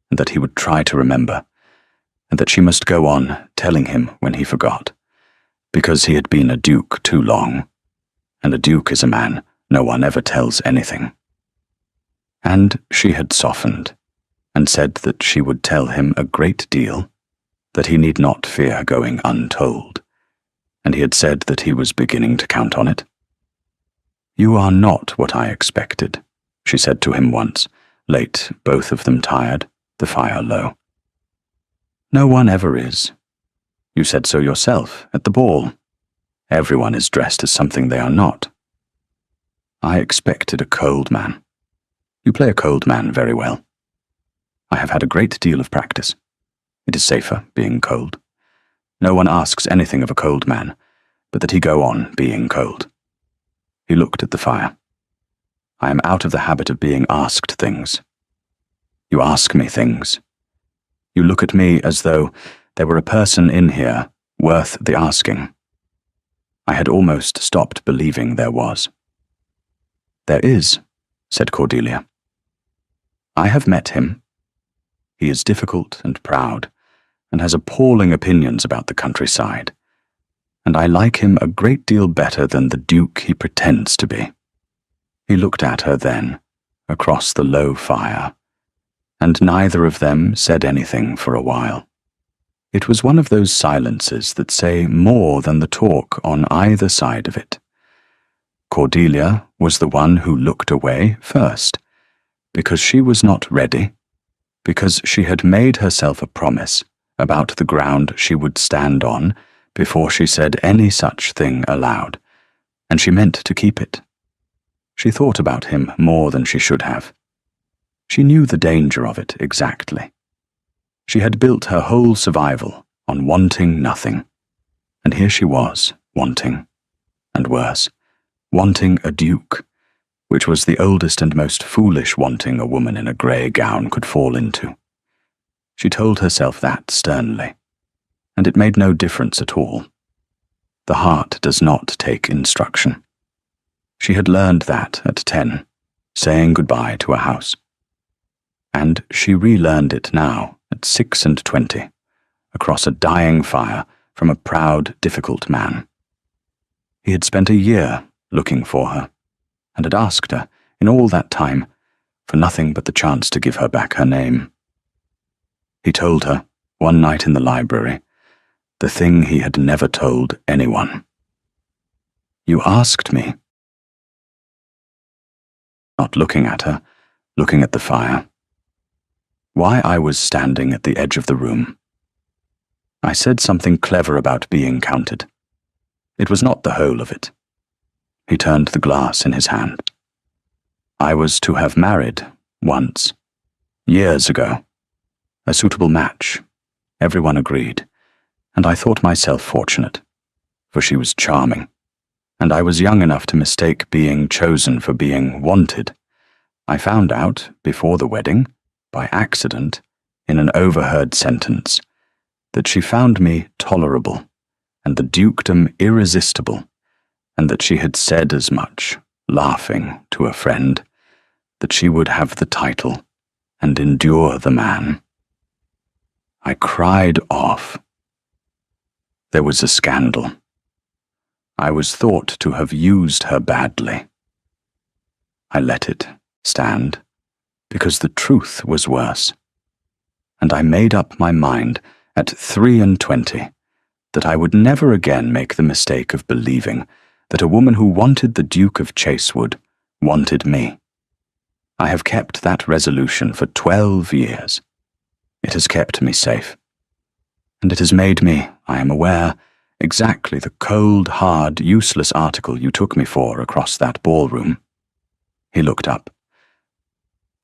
and that he would try to remember, and that she must go on telling him when he forgot, because he had been a duke too long, and a duke is a man no one ever tells anything. And she had softened, and said that she would tell him a great deal, that he need not fear going untold, and he had said that he was beginning to count on it. "You are not what I expected," she said to him once, late, both of them tired, the fire low. "No one ever is. You said so yourself, at the ball. Everyone is dressed as something they are not." I expected a cold man. You play a cold man very well. I have had a great deal of practice. It is safer being cold. No one asks anything of a cold man, but that he go on being cold. He looked at the fire. I am out of the habit of being asked things. You ask me things. You look at me as though there were a person in here worth the asking. I had almost stopped believing there was. There is, said Cordelia. I have met him. He is difficult and proud, and has appalling opinions about the countryside, and I like him a great deal better than the duke he pretends to be. He looked at her then, across the low fire, and neither of them said anything for a while. It was one of those silences that say more than the talk on either side of it. Cordelia was the one who looked away first, because she was not ready, because she had made herself a promise about the ground she would stand on before she said any such thing aloud, and she meant to keep it. She thought about him more than she should have. She knew the danger of it exactly. She had built her whole survival on wanting nothing, and here she was, wanting, and worse, wanting a duke, which was the oldest and most foolish wanting a woman in a grey gown could fall into. She told herself that sternly, and it made no difference at all. The heart does not take instruction. She had learned that at 10, saying goodbye to a house. And she relearned it now at 26, across a dying fire from a proud, difficult man. He had spent a year looking for her, and had asked her, in all that time, for nothing but the chance to give her back her name. He told her, one night in the library, the thing he had never told anyone. You asked me. Not looking at her, looking at the fire. Why I was standing at the edge of the room. I said something clever about being counted. It was not the whole of it. He turned the glass in his hand. I was to have married once, years ago. A suitable match. Everyone agreed, and I thought myself fortunate, for she was charming, and I was young enough to mistake being chosen for being wanted. I found out, before the wedding, by accident, in an overheard sentence, that she found me tolerable, and the dukedom irresistible, and that she had said as much, laughing, to a friend, that she would have the title and endure the man. I cried off. There was a scandal. I was thought to have used her badly. I let it stand, because the truth was worse, and I made up my mind at 23 that I would never again make the mistake of believing that a woman who wanted the Duke of Chasewood wanted me. I have kept that resolution for 12 years. It has kept me safe. And it has made me, I am aware, exactly the cold, hard, useless article you took me for across that ballroom. He looked up.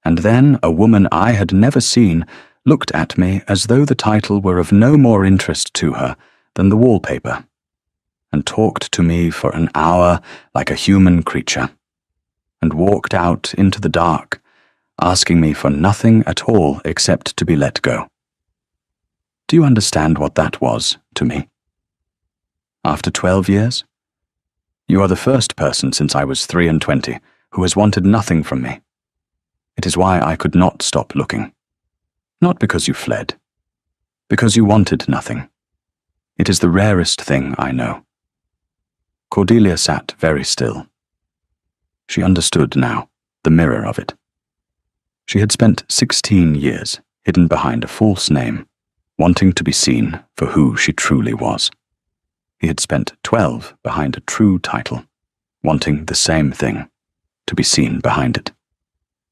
And then a woman I had never seen looked at me as though the title were of no more interest to her than the wallpaper, and talked to me for an hour like a human creature, and walked out into the dark, asking me for nothing at all except to be let go. Do you understand what that was to me? After 12 years? You are the first person since I was 23 who has wanted nothing from me. It is why I could not stop looking. Not because you fled. Because you wanted nothing. It is the rarest thing I know. Cordelia sat very still. She understood now, the mirror of it. She had spent 16 years hidden behind a false name, wanting to be seen for who she truly was. He had spent 12 behind a true title, wanting the same thing, to be seen behind it.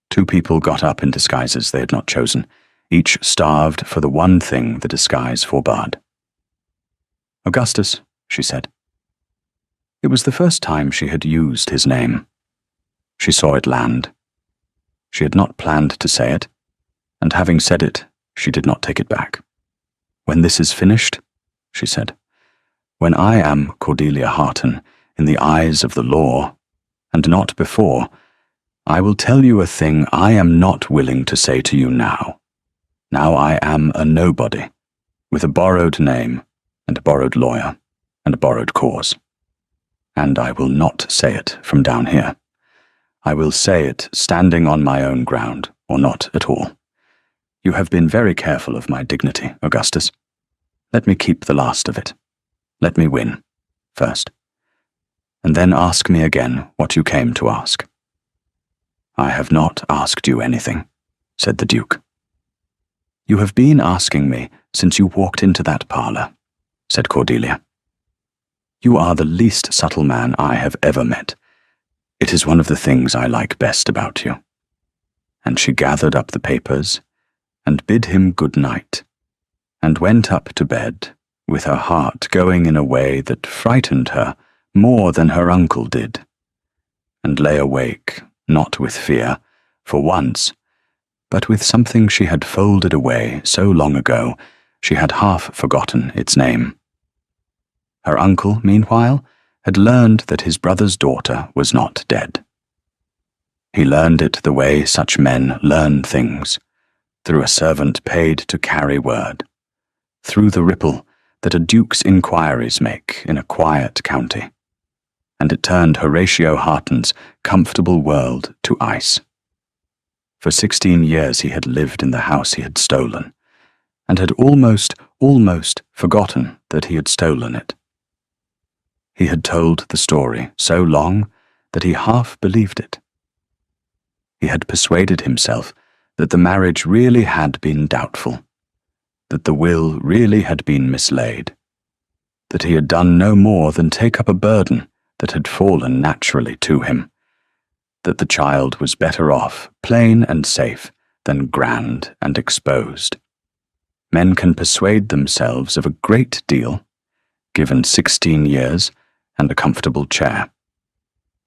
Two people got up in disguises they had not chosen, each starved for the one thing the disguise forbade. Augustus, she said. It was the first time she had used his name. She saw it land. She had not planned to say it, and having said it, she did not take it back. "When this is finished," she said, "when I am Cordelia Harton in the eyes of the law, and not before, I will tell you a thing I am not willing to say to you now. Now I am a nobody, with a borrowed name, and a borrowed lawyer, and a borrowed cause. And I will not say it from down here. I will say it standing on my own ground, or not at all. You have been very careful of my dignity, Augustus. Let me keep the last of it. Let me win, first. And then ask me again what you came to ask." "I have not asked you anything," said the Duke. "You have been asking me since you walked into that parlour," said Cordelia. "You are the least subtle man I have ever met. It is one of the things I like best about you." And she gathered up the papers and bid him good night, and went up to bed, with her heart going in a way that frightened her more than her uncle did, and lay awake, not with fear, for once, but with something she had folded away so long ago she had half forgotten its name. Her uncle, meanwhile, had learned that his brother's daughter was not dead. He learned it the way such men learn things, through a servant paid to carry word, through the ripple that a duke's inquiries make in a quiet county, and it turned Horatio Harton's comfortable world to ice. For 16 years he had lived in the house he had stolen, and had almost forgotten that he had stolen it. He had told the story so long that he half believed it. He had persuaded himself that the marriage really had been doubtful, that the will really had been mislaid, that he had done no more than take up a burden that had fallen naturally to him, that the child was better off, plain and safe, than grand and exposed. Men can persuade themselves of a great deal, given 16 years and a comfortable chair.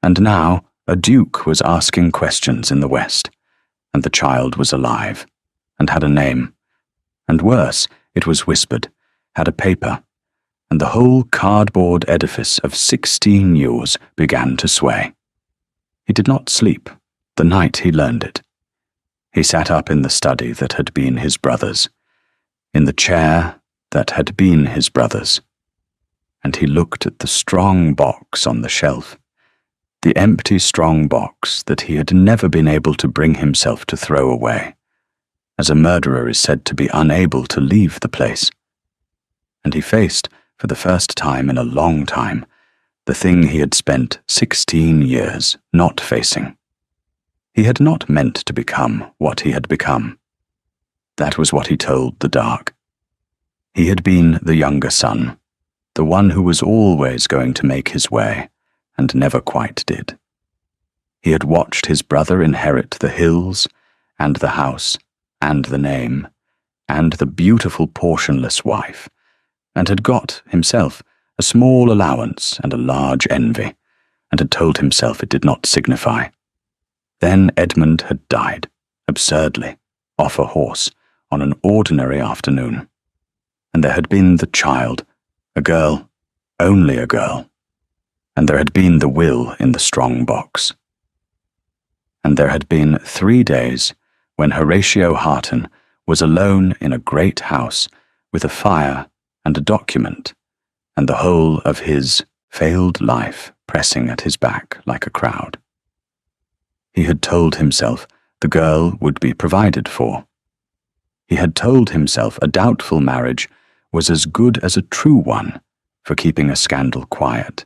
And now a duke was asking questions in the West, and the child was alive, and had a name, and worse, it was whispered, had a paper, and the whole cardboard edifice of 16 years began to sway. He did not sleep the night he learned it. He sat up in the study that had been his brother's, in the chair that had been his brother's, and he looked at the strong box on the shelf, the empty strong box that he had never been able to bring himself to throw away, as a murderer is said to be unable to leave the place. And he faced, for the first time in a long time, the thing he had spent 16 years not facing. He had not meant to become what he had become. That was what he told the dark. He had been the younger son, the one who was always going to make his way, and never quite did. He had watched his brother inherit the hills, and the house, and the name, and the beautiful portionless wife, and had got, himself, a small allowance and a large envy, and had told himself it did not signify. Then Edmund had died, absurdly, off a horse, on an ordinary afternoon. And there had been the child, a girl, only a girl. And there had been the will in the strong box. And there had been 3 days when Horatio Harton was alone in a great house with a fire and a document, and the whole of his failed life pressing at his back like a crowd. He had told himself the girl would be provided for. He had told himself a doubtful marriage was as good as a true one for keeping a scandal quiet.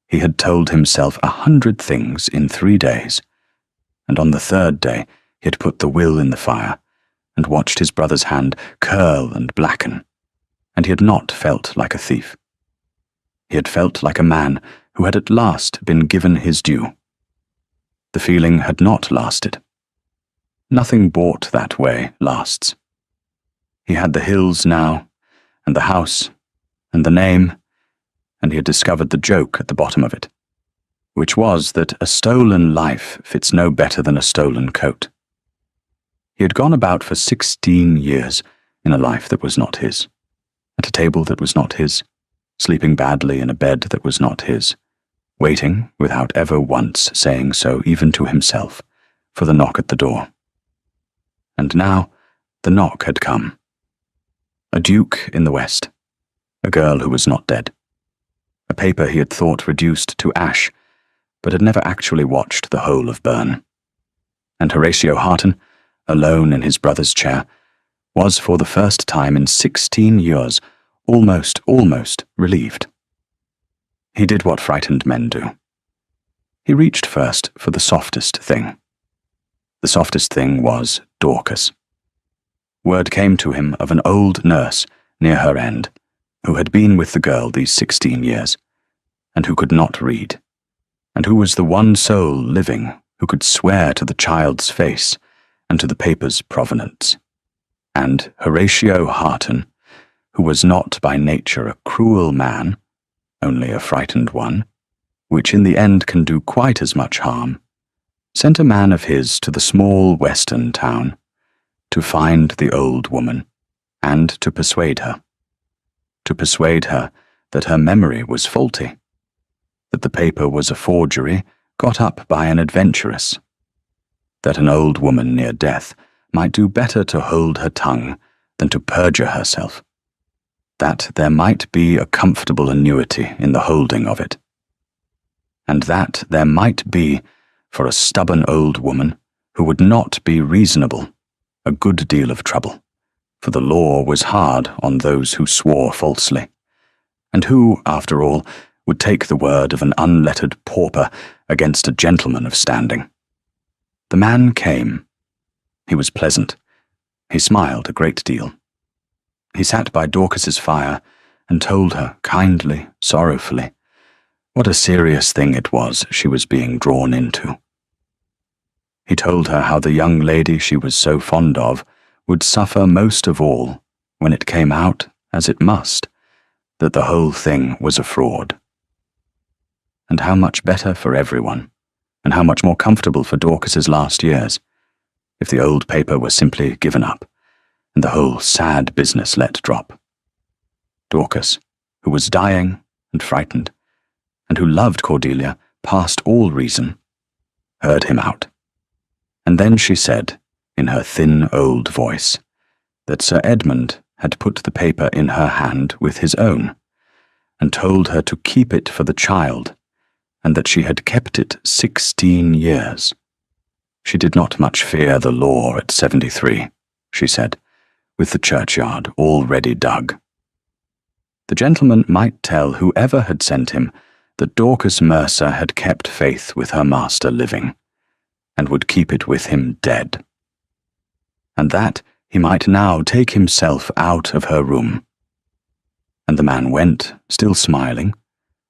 He had told himself 100 things in 3 days, and on the 3rd day he had put the will in the fire and watched his brother's hand curl and blacken, and he had not felt like a thief. He had felt like a man who had at last been given his due. The feeling had not lasted. Nothing bought that way lasts. He had the hills now, and the house, and the name, and he had discovered the joke at the bottom of it. which was that a stolen life fits no better than a stolen coat. He had gone about for 16 years in a life that was not his, at a table that was not his, sleeping badly in a bed that was not his, waiting, without ever once saying so even to himself, for the knock at the door. And now the knock had come. A duke in the West, a girl who was not dead, a paper he had thought reduced to ash, but had never actually watched the whole of burn. And Horatio Harton, alone in his brother's chair, was for the first time in 16 years almost relieved. He did what frightened men do. He reached first for the softest thing. The softest thing was Dorcas. Word came to him of an old nurse near her end, who had been with the girl these 16 years, and who could not read, and who was the one soul living who could swear to the child's face and to the paper's provenance. And Horatio Harton, who was not by nature a cruel man, only a frightened one, which in the end can do quite as much harm, sent a man of his to the small western town to find the old woman and to persuade her that her memory was faulty, that the paper was a forgery got up by an adventuress, that an old woman near death might do better to hold her tongue than to perjure herself, that there might be a comfortable annuity in the holding of it, and that there might be, for a stubborn old woman who would not be reasonable, a good deal of trouble, for the law was hard on those who swore falsely, and who, after all, would take the word of an unlettered pauper against a gentleman of standing. The man came. He was pleasant. He smiled a great deal. He sat by Dorcas's fire and told her kindly, sorrowfully, what a serious thing it was she was being drawn into. He told her how the young lady she was so fond of would suffer most of all when it came out, as it must, that the whole thing was a fraud. And how much better for everyone, and how much more comfortable for Dorcas's last years, if the old paper were simply given up, and the whole sad business let drop. Dorcas, who was dying and frightened, and who loved Cordelia past all reason, heard him out. And then she said, in her thin old voice, that Sir Edmund had put the paper in her hand with his own, and told her to keep it for the child, and that she had kept it 16 years. She did not much fear the law at 73, she said, with the churchyard already dug. The gentleman might tell whoever had sent him that Dorcas Mercer had kept faith with her master living, and would keep it with him dead, and that he might now take himself out of her room. And the man went, still smiling,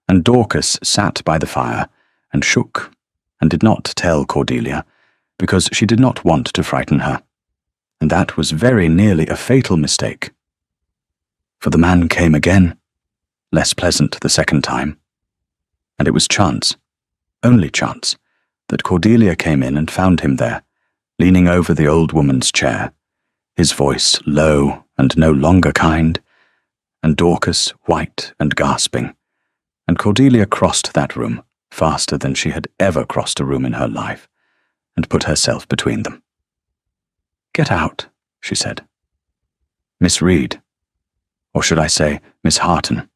and Dorcas sat by the fire and shook, and did not tell Cordelia, because she did not want to frighten her, and that was very nearly a fatal mistake. For the man came again, less pleasant the second time, and it was chance, only chance, that Cordelia came in and found him there, leaning over the old woman's chair, his voice low and no longer kind, and Dorcas white and gasping, and Cordelia crossed that room faster than she had ever crossed a room in her life, and put herself between them. "Get out," she said. "Miss Reed, or should I say Miss Harton?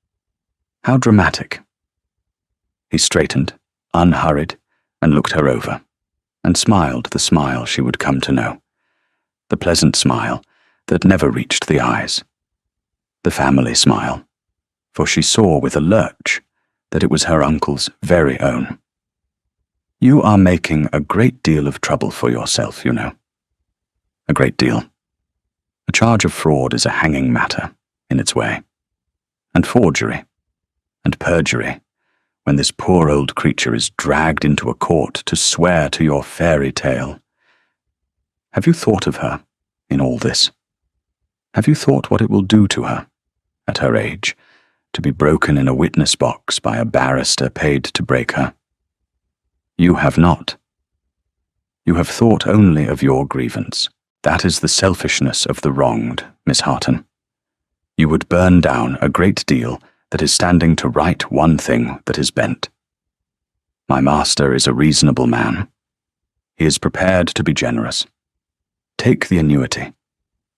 How dramatic." He straightened, unhurried, and looked her over, and smiled the smile she would come to know, the pleasant smile that never reached the eyes, the family smile, for she saw with a lurch that it was her uncle's very own. "You are making a great deal of trouble for yourself, you know. A great deal. A charge of fraud is a hanging matter, in its way. And forgery, and perjury, when this poor old creature is dragged into a court to swear to your fairy tale. Have you thought of her in all this? Have you thought what it will do to her, at her age, to be broken in a witness box by a barrister paid to break her? You have not. You have thought only of your grievance. That is the selfishness of the wronged, Miss Harton. You would burn down a great deal that is standing to right one thing that is bent. My master is a reasonable man. He is prepared to be generous. Take the annuity.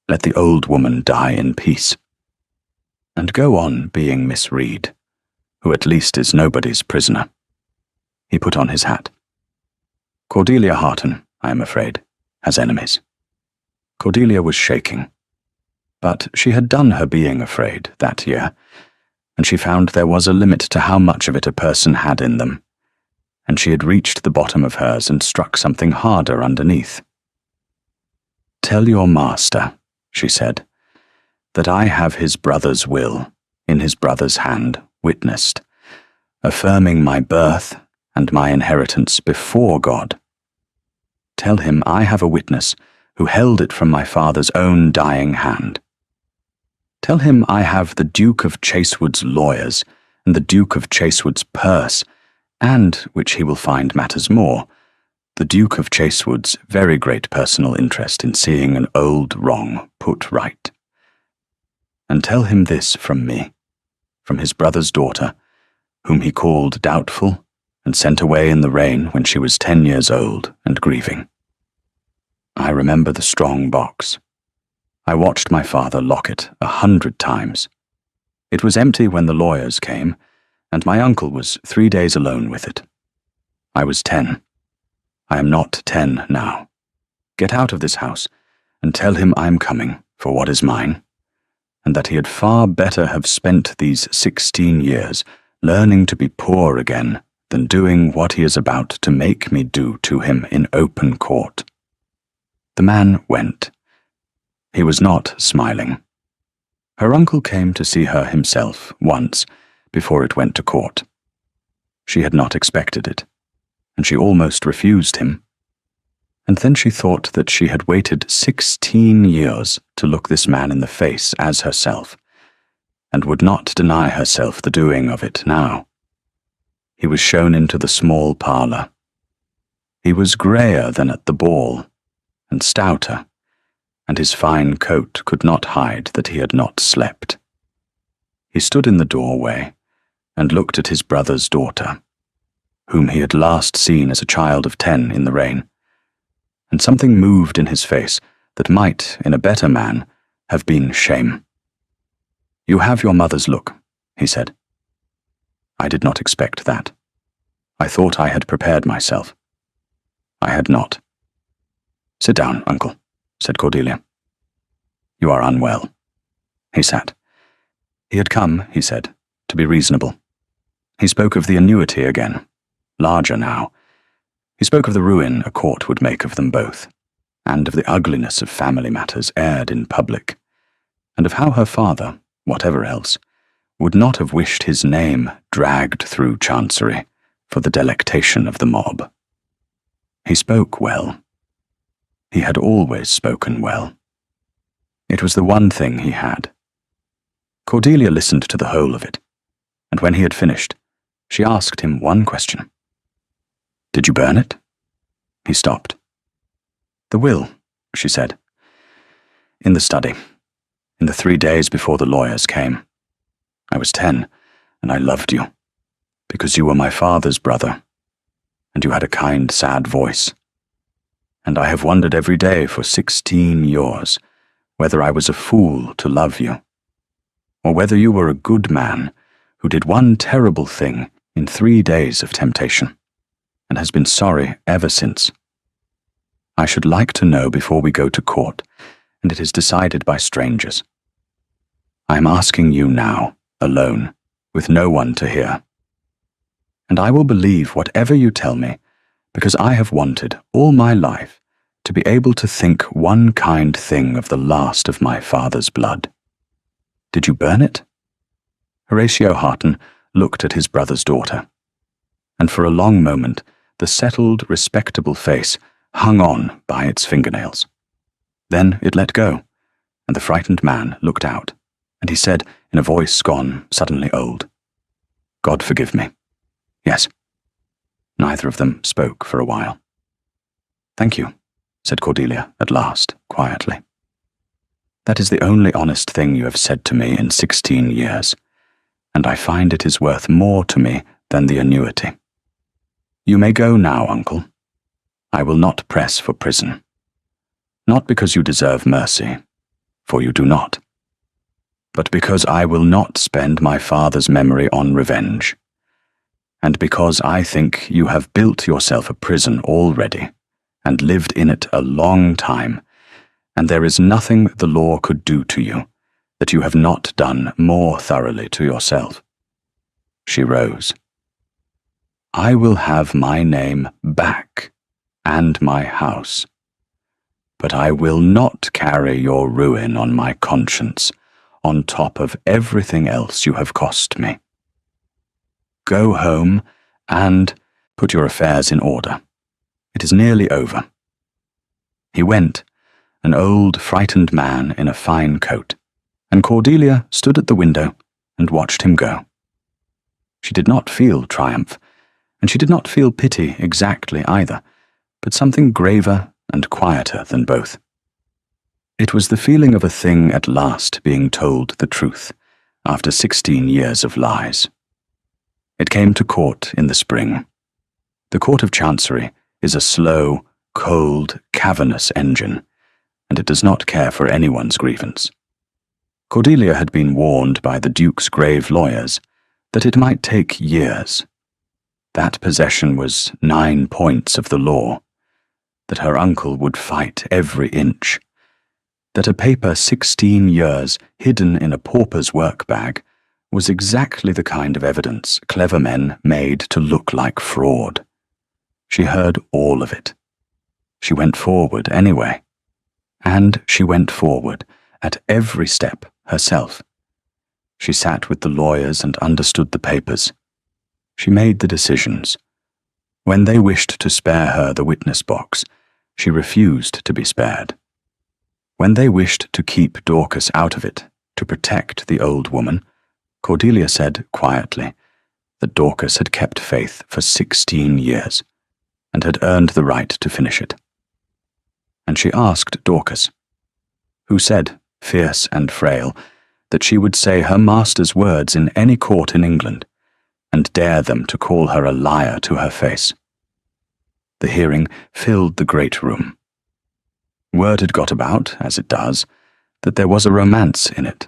Let the old woman die in peace. And go on being Miss Reed, who at least is nobody's prisoner. He put on his hat. Cordelia Harton, I am afraid, has enemies. Cordelia was shaking. But she had done her being afraid that year, and she found there was a limit to how much of it a person had in them, and she had reached the bottom of hers and struck something harder underneath. Tell your master, she said, that I have his brother's will, in his brother's hand, witnessed, affirming my birth and my inheritance before God. Tell him I have a witness who held it from my father's own dying hand. Tell him I have the Duke of Chasewood's lawyers and the Duke of Chasewood's purse, and, which he will find matters more, the Duke of Chasewood's very great personal interest in seeing an old wrong put right. And tell him this from me, from his brother's daughter, whom he called doubtful and sent away in the rain when she was 10 years old and grieving. I remember the strong box. I watched my father lock it 100 times. It was empty when the lawyers came, and my uncle was 3 days alone with it. I was 10. I am not 10 now. Get out of this house, and tell him I am coming for what is mine, and that he had far better have spent these 16 years learning to be poor again than doing what he is about to make me do to him in open court. The man went. He was not smiling. Her uncle came to see her himself once before it went to court. She had not expected it, and she almost refused him. And then she thought that she had waited 16 years to look this man in the face as herself, and would not deny herself the doing of it now. He was shown into the small parlour. He was greyer than at the ball, and stouter, and his fine coat could not hide that he had not slept. He stood in the doorway and looked at his brother's daughter, whom he had last seen as a child of 10 in the rain, and something moved in his face that might, in a better man, have been shame. You have your mother's look, he said. I did not expect that. I thought I had prepared myself. I had not. Sit down, uncle, said Cordelia. You are unwell. He sat. He had come, he said, to be reasonable. He spoke of the annuity again, larger now. He spoke of the ruin a court would make of them both, and of the ugliness of family matters aired in public, and of how her father, whatever else, would not have wished his name dragged through Chancery for the delectation of the mob. He spoke well. He had always spoken well. It was the one thing he had. Cordelia listened to the whole of it, and when he had finished, she asked him one question. Did you burn it? He stopped. The will, she said. In the study, in the 3 days before the lawyers came. I was 10, and I loved you, because you were my father's brother, and you had a kind, sad voice. And I have wondered every day for 16 years whether I was a fool to love you, or whether you were a good man who did one terrible thing in 3 days of temptation, and has been sorry ever since. I should like to know before we go to court, and it is decided by strangers. I am asking you now, alone, with no one to hear. And I will believe whatever you tell me, because I have wanted, all my life, to be able to think one kind thing of the last of my father's blood. Did you burn it? Horatio Harton looked at his brother's daughter, and for a long moment the settled, respectable face hung on by its fingernails. Then it let go, and the frightened man looked out, and he said in a voice gone suddenly old, God forgive me. Yes. Neither of them spoke for a while. "Thank you," said Cordelia at last, quietly. "That is the only honest thing you have said to me in 16 years, and I find it is worth more to me than the annuity. You may go now, uncle. I will not press for prison. Not because you deserve mercy, for you do not, but because I will not spend my father's memory on revenge, and because I think you have built yourself a prison already, and lived in it a long time, and there is nothing the law could do to you that you have not done more thoroughly to yourself." She rose. "I will have my name back, and my house, but I will not carry your ruin on my conscience on top of everything else you have cost me. Go home and put your affairs in order. It is nearly over." He went, an old, frightened man in a fine coat, and Cordelia stood at the window and watched him go. She did not feel triumph, and she did not feel pity exactly either, but something graver and quieter than both. It was the feeling of a thing at last being told the truth, after 16 years of lies. It came to court in the spring. The Court of Chancery is a slow, cold, cavernous engine, and it does not care for anyone's grievance. Cordelia had been warned by the Duke's grave lawyers that it might take years. That possession was 9 points of the law, that her uncle would fight every inch, that a paper 16 years hidden in a pauper's work bag was exactly the kind of evidence clever men made to look like fraud. She heard all of it. She went forward anyway. And she went forward at every step herself. She sat with the lawyers and understood the papers. She made the decisions. When they wished to spare her the witness box, she refused to be spared. When they wished to keep Dorcas out of it, to protect the old woman, Cordelia said quietly that Dorcas had kept faith for 16 years and had earned the right to finish it. And she asked Dorcas, who said, fierce and frail, that she would say her master's words in any court in England, and dare them to call her a liar to her face. The hearing filled the great room. Word had got about, as it does, that there was a romance in it,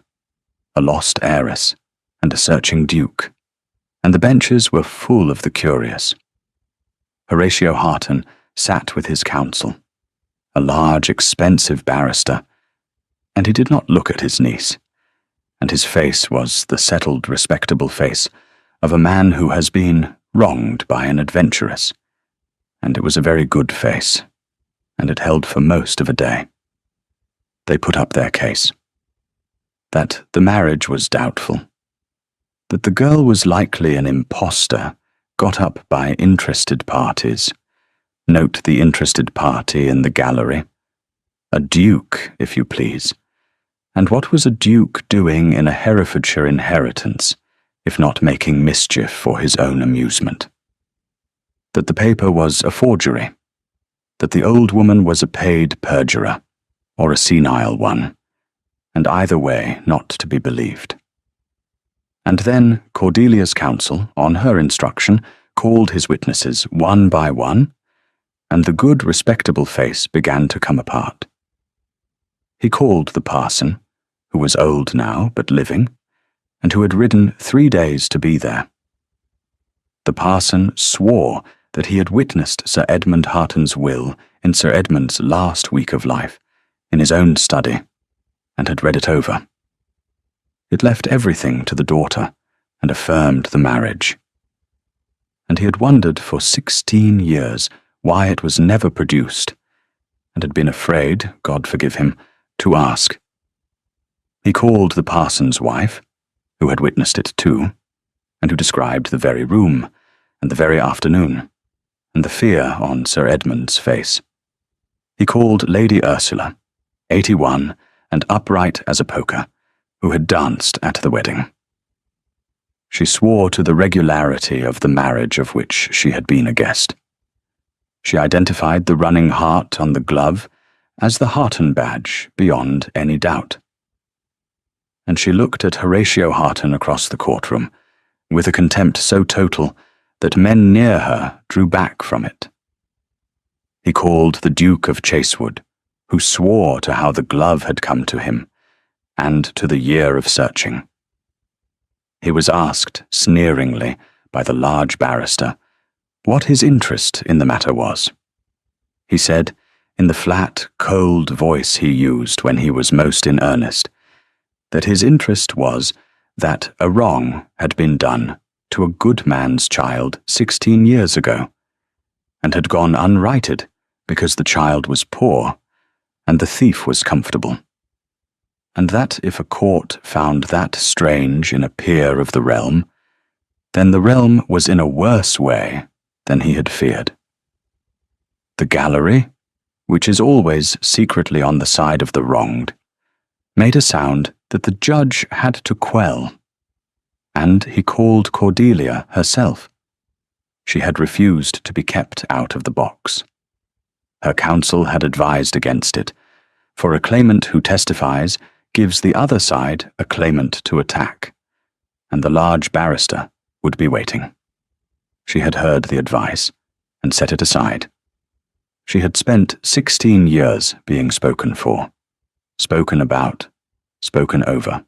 a lost heiress and a searching duke, and the benches were full of the curious. Horatio Harton sat with his counsel, a large, expensive barrister, and he did not look at his niece, and his face was the settled, respectable face of a man who has been wronged by an adventuress, and it was a very good face, and it held for most of a day. They put up their case. That the marriage was doubtful, that the girl was likely an impostor got up by interested parties. Note the interested party in the gallery. A duke, if you please. And what was a duke doing in a Herefordshire inheritance, if not making mischief for his own amusement? That the paper was a forgery, that the old woman was a paid perjurer, or a senile one, and either way not to be believed. And then Cordelia's counsel, on her instruction, called his witnesses one by one, and the good, respectable face began to come apart. He called the parson, who was old now but living, and who had ridden 3 days to be there. The parson swore that he had witnessed Sir Edmund Harton's will in Sir Edmund's last week of life, in his own study, and had read it over. It left everything to the daughter, and affirmed the marriage. And he had wondered for 16 years why it was never produced, and had been afraid, God forgive him, to ask. He called the parson's wife, who had witnessed it too, and who described the very room, and the very afternoon, and the fear on Sir Edmund's face. He called Lady Ursula, 81, and upright as a poker, who had danced at the wedding. She swore to the regularity of the marriage of which she had been a guest. She identified the running heart on the glove as the Harton badge beyond any doubt. And she looked at Horatio Harton across the courtroom with a contempt so total that men near her drew back from it. He called the Duke of Chasewood, who swore to how the glove had come to him, and to the year of searching. He was asked sneeringly by the large barrister what his interest in the matter was. He said, in the flat, cold voice he used when he was most in earnest, that his interest was that a wrong had been done to a good man's child 16 years ago, and had gone unrighted because the child was poor and the thief was comfortable, and that if a court found that strange in a peer of the realm, then the realm was in a worse way than he had feared. The gallery, which is always secretly on the side of the wronged, made a sound that the judge had to quell, and he called Cordelia herself. She had refused to be kept out of the box. Her counsel had advised against it, for a claimant who testifies gives the other side a claimant to attack, and the large barrister would be waiting. She had heard the advice and set it aside. She had spent 16 years being spoken for, spoken about, spoken over,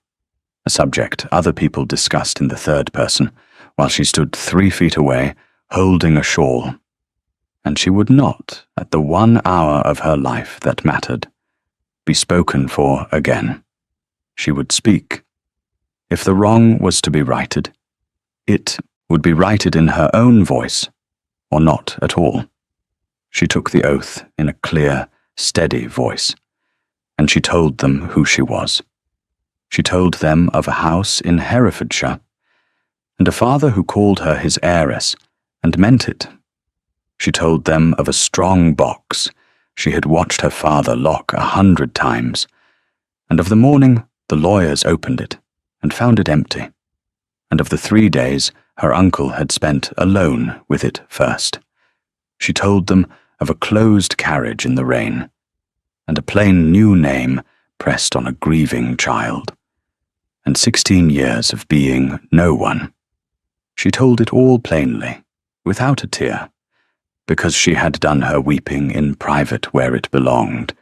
a subject other people discussed in the third person, while she stood 3 feet away, holding a shawl. And she would not, at the 1 hour of her life that mattered, be spoken for again. She would speak. If the wrong was to be righted, it would be righted in her own voice, or not at all. She took the oath in a clear, steady voice, and she told them who she was. She told them of a house in Herefordshire, and a father who called her his heiress, and meant it. She told them of a strong box she had watched her father lock 100 times, and of the morning the lawyers opened it and found it empty, and of the 3 days her uncle had spent alone with it first. She told them of a closed carriage in the rain, and a plain new name pressed on a grieving child, and 16 years of being no one. She told it all plainly, without a tear, because she had done her weeping in private where it belonged,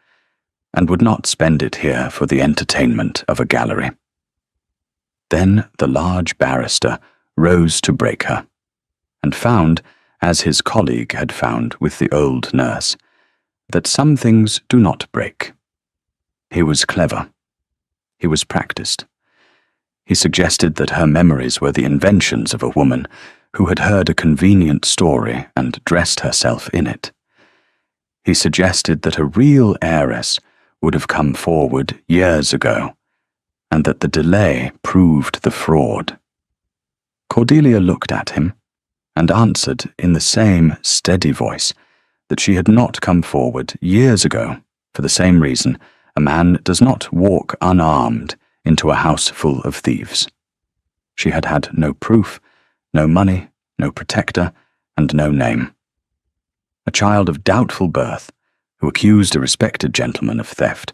and would not spend it here for the entertainment of a gallery. Then the large barrister rose to break her, and found, as his colleague had found with the old nurse, that some things do not break. He was clever. He was practiced. He suggested that her memories were the inventions of a woman who had heard a convenient story and dressed herself in it. He suggested that a real heiress would have come forward years ago, and that the delay proved the fraud. Cordelia looked at him, and answered in the same steady voice that she had not come forward years ago for the same reason a man does not walk unarmed into a house full of thieves. She had had no proof, no money, no protector, and no name. A child of doubtful birth, who accused a respected gentleman of theft,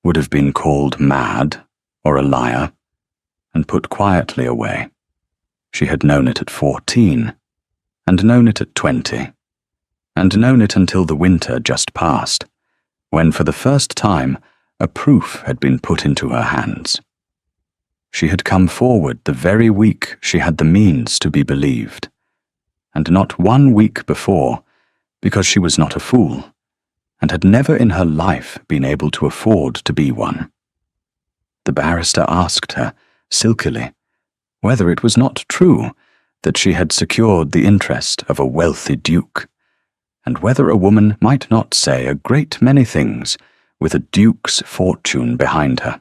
would have been called mad or a liar, and put quietly away. She had known it at 14, and known it at 20, and known it until the winter just passed, when for the first time a proof had been put into her hands. She had come forward the very week she had the means to be believed, and not 1 week before, because she was not a fool, and had never in her life been able to afford to be one. The barrister asked her, silkily, whether it was not true that she had secured the interest of a wealthy duke, and whether a woman might not say a great many things with a duke's fortune behind her.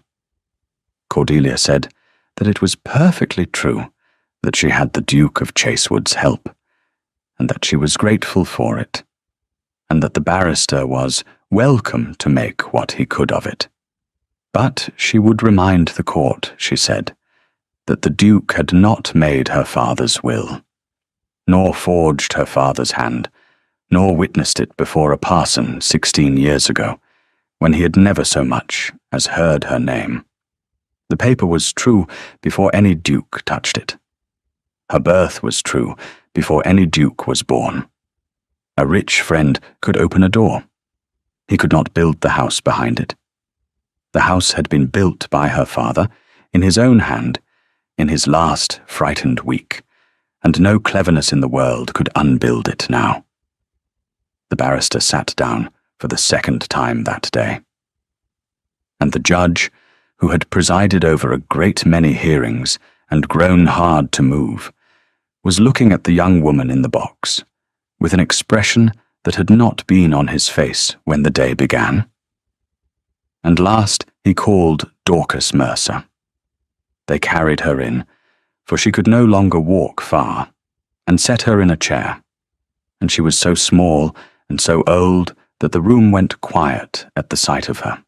Cordelia said that it was perfectly true that she had the Duke of Chasewood's help, and that she was grateful for it, and that the barrister was welcome to make what he could of it. But she would remind the court, she said, that the Duke had not made her father's will, nor forged her father's hand, nor witnessed it before a parson 16 years ago, when he had never so much as heard her name. The paper was true before any duke touched it. Her birth was true before any duke was born. A rich friend could open a door. He could not build the house behind it. The house had been built by her father, in his own hand, in his last frightened week, and no cleverness in the world could unbuild it now. The barrister sat down for the second time that day. And the judge, who had presided over a great many hearings and grown hard to move, was looking at the young woman in the box, with an expression that had not been on his face when the day began. And last he called Duchess Mercer. They carried her in, for she could no longer walk far, and set her in a chair, and she was so small and so old that the room went quiet at the sight of her.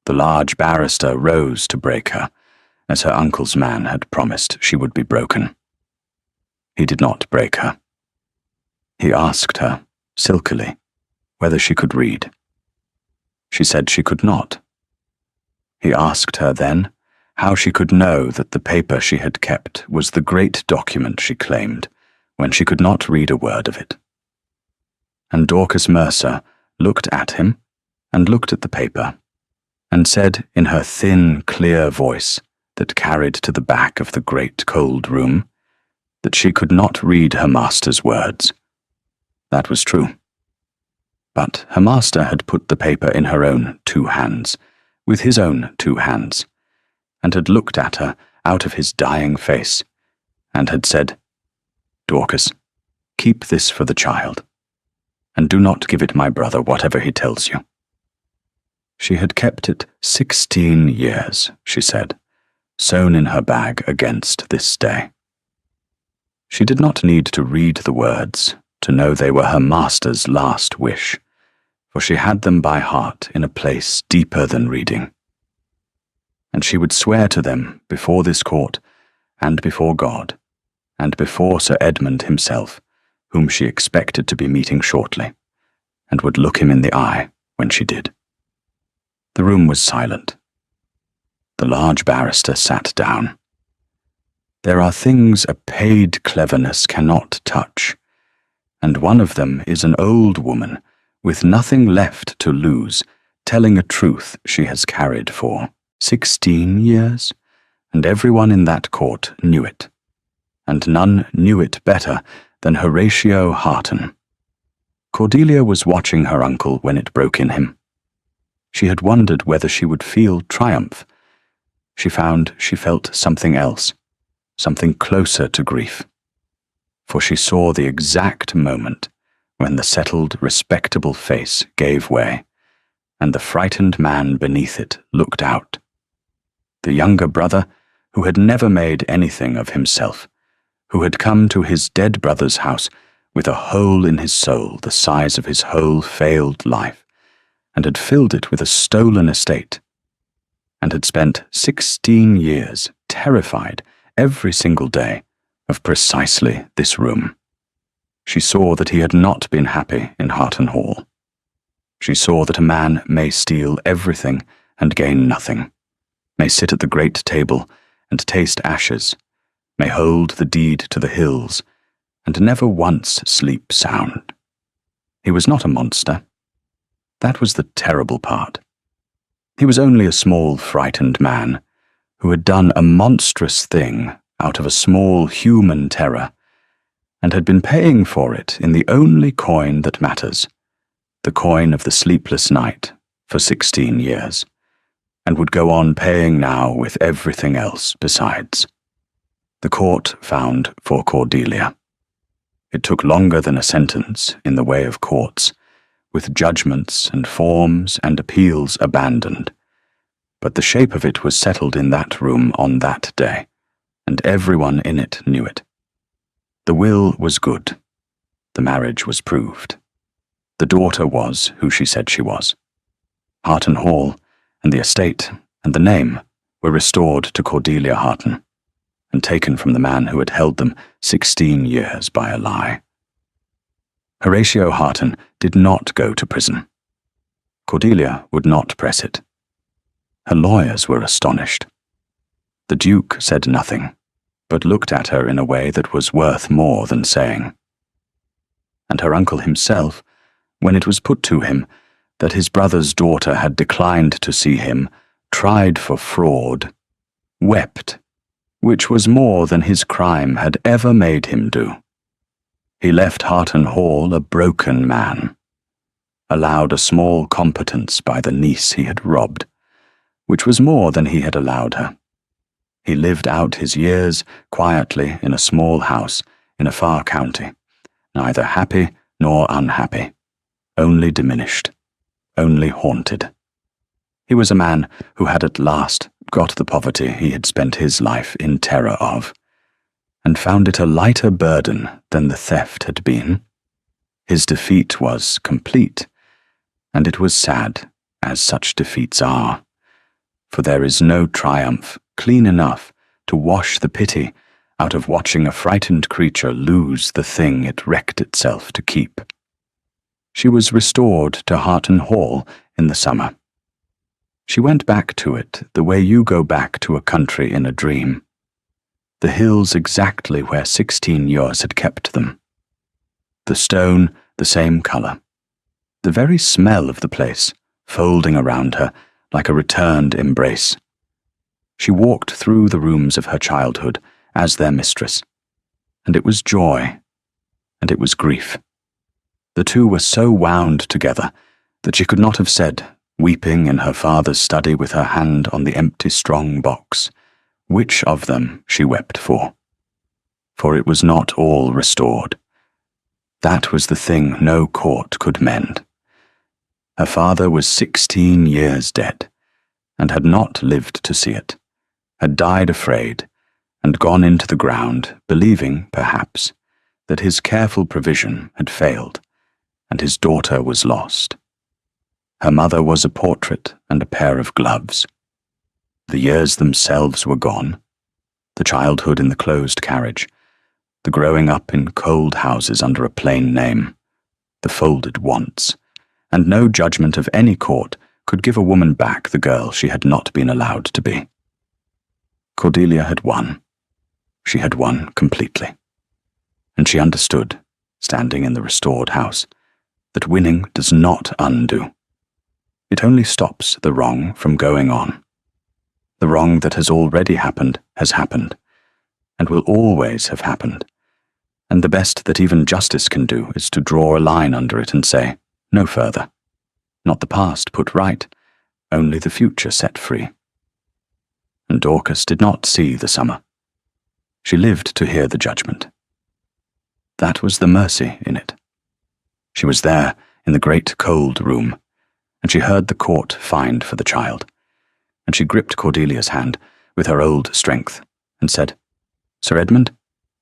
The large barrister rose to break her, as her uncle's man had promised she would be broken. He did not break her. He asked her, silkily, whether she could read. She said she could not. He asked her then how she could know that the paper she had kept was the great document she claimed, when she could not read a word of it. And Duchess Mercer looked at him, and looked at the paper, and said in her thin, clear voice that carried to the back of the great cold room, that she could not read her master's words. That was true. But her master had put the paper in her own 2 hands, with his own 2 hands, and had looked at her out of his dying face, and had said, "Duchess, keep this for the child, and do not give it my brother whatever he tells you." She had kept it 16 years, she said, sewn in her bag against this day. She did not need to read the words to know they were her master's last wish, for she had them by heart in a place deeper than reading. And she would swear to them before this court, and before God, and before Sir Edmund himself, whom she expected to be meeting shortly, and would look him in the eye when she did. The room was silent. The large barrister sat down. There are things a paid cleverness cannot touch, and one of them is an old woman with nothing left to lose, telling a truth she has carried for 16 years, and everyone in that court knew it, and none knew it better than Horatio Harton. Cordelia was watching her uncle when it broke in him. She had wondered whether she would feel triumph. She found she felt something else, something closer to grief, for she saw the exact moment when the settled, respectable face gave way, and the frightened man beneath it looked out. The younger brother, who had never made anything of himself, who had come to his dead brother's house with a hole in his soul the size of his whole failed life, and had filled it with a stolen estate, and had spent 16 years terrified every single day of precisely this room. She saw that he had not been happy in Harton Hall. She saw that a man may steal everything and gain nothing, may sit at the great table and taste ashes, may hold the deed to the hills, and never once sleep sound. He was not a monster. That was the terrible part. He was only a small, frightened man who had done a monstrous thing out of a small human terror, and had been paying for it in the only coin that matters, the coin of the sleepless night, for 16 years, and would go on paying now with everything else besides. The court found for Cordelia. It took longer than a sentence in the way of courts, with judgments and forms and appeals abandoned, but the shape of it was settled in that room on that day, and everyone in it knew it. The will was good. The marriage was proved. The daughter was who she said she was. Harton Hall, and the estate, and the name were restored to Cordelia Harton, and taken from the man who had held them 16 years by a lie. Horatio Harton did not go to prison. Cordelia would not press it. Her lawyers were astonished. The Duke said nothing, but looked at her in a way that was worth more than saying. And her uncle himself, when it was put to him that his brother's daughter had declined to see him tried for fraud, wept, which was more than his crime had ever made him do. He left Harton Hall a broken man, allowed a small competence by the niece he had robbed, which was more than he had allowed her. He lived out his years quietly in a small house in a far county, neither happy nor unhappy, only diminished, only haunted. He was a man who had at last got the poverty he had spent his life in terror of, and found it a lighter burden than the theft had been. His defeat was complete, and it was sad, as such defeats are, for there is no triumph clean enough to wash the pity out of watching a frightened creature lose the thing it wrecked itself to keep. She was restored to Harton Hall in the summer. She went back to it the way you go back to a country in a dream. The hills exactly where 16 years had kept them. The stone the same colour. The very smell of the place, folding around her like a returned embrace. She walked through the rooms of her childhood as their mistress, and it was joy, and it was grief. The two were so wound together that she could not have said, weeping in her father's study with her hand on the empty strong box, which of them she wept for. For it was not all restored. That was the thing no court could mend. Her father was 16 years dead, and had not lived to see it, had died afraid, and gone into the ground, believing, perhaps, that his careful provision had failed, and his daughter was lost. Her mother was a portrait and a pair of gloves. The years themselves were gone, the childhood in the closed carriage, the growing up in cold houses under a plain name, the folded wants, and no judgment of any court could give a woman back the girl she had not been allowed to be. Cordelia had won. She had won completely. And she understood, standing in the restored house, that winning does not undo. It only stops the wrong from going on. The wrong that has already happened has happened, and will always have happened, and the best that even justice can do is to draw a line under it and say, no further. Not the past put right, only the future set free. And Dorcas did not see the summer. She lived to hear the judgment. That was the mercy in it. She was there in the great cold room, and she heard the court fined for the child, and she gripped Cordelia's hand with her old strength and said, Sir Edmund,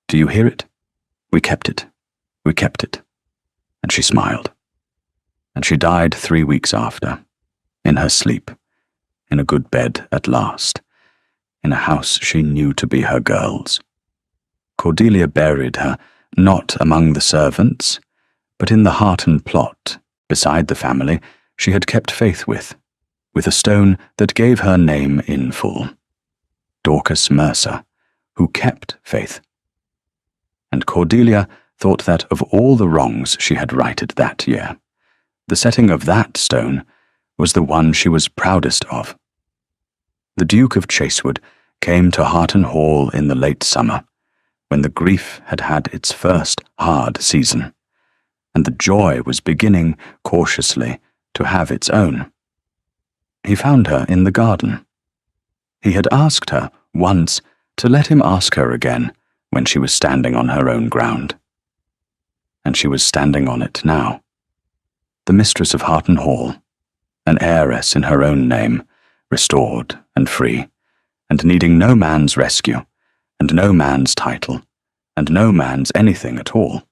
do you hear it? We kept it. We kept it. And she smiled. And she died 3 weeks after, in her sleep, in a good bed at last, in a house she knew to be her girl's. Cordelia buried her, not among the servants, but in the Harton plot, beside the family she had kept faith with a stone that gave her name in full. Dorcas Mercer, who kept faith. And Cordelia thought that of all the wrongs she had righted that year, the setting of that stone was the one she was proudest of. The Duke of Chasewood came to Harton Hall in the late summer, when the grief had had its first hard season, and the joy was beginning cautiously to have its own. He found her in the garden. He had asked her once to let him ask her again when she was standing on her own ground. And she was standing on it now. The mistress of Harton Hall, an heiress in her own name, restored and free, and needing no man's rescue, and no man's title, and no man's anything at all.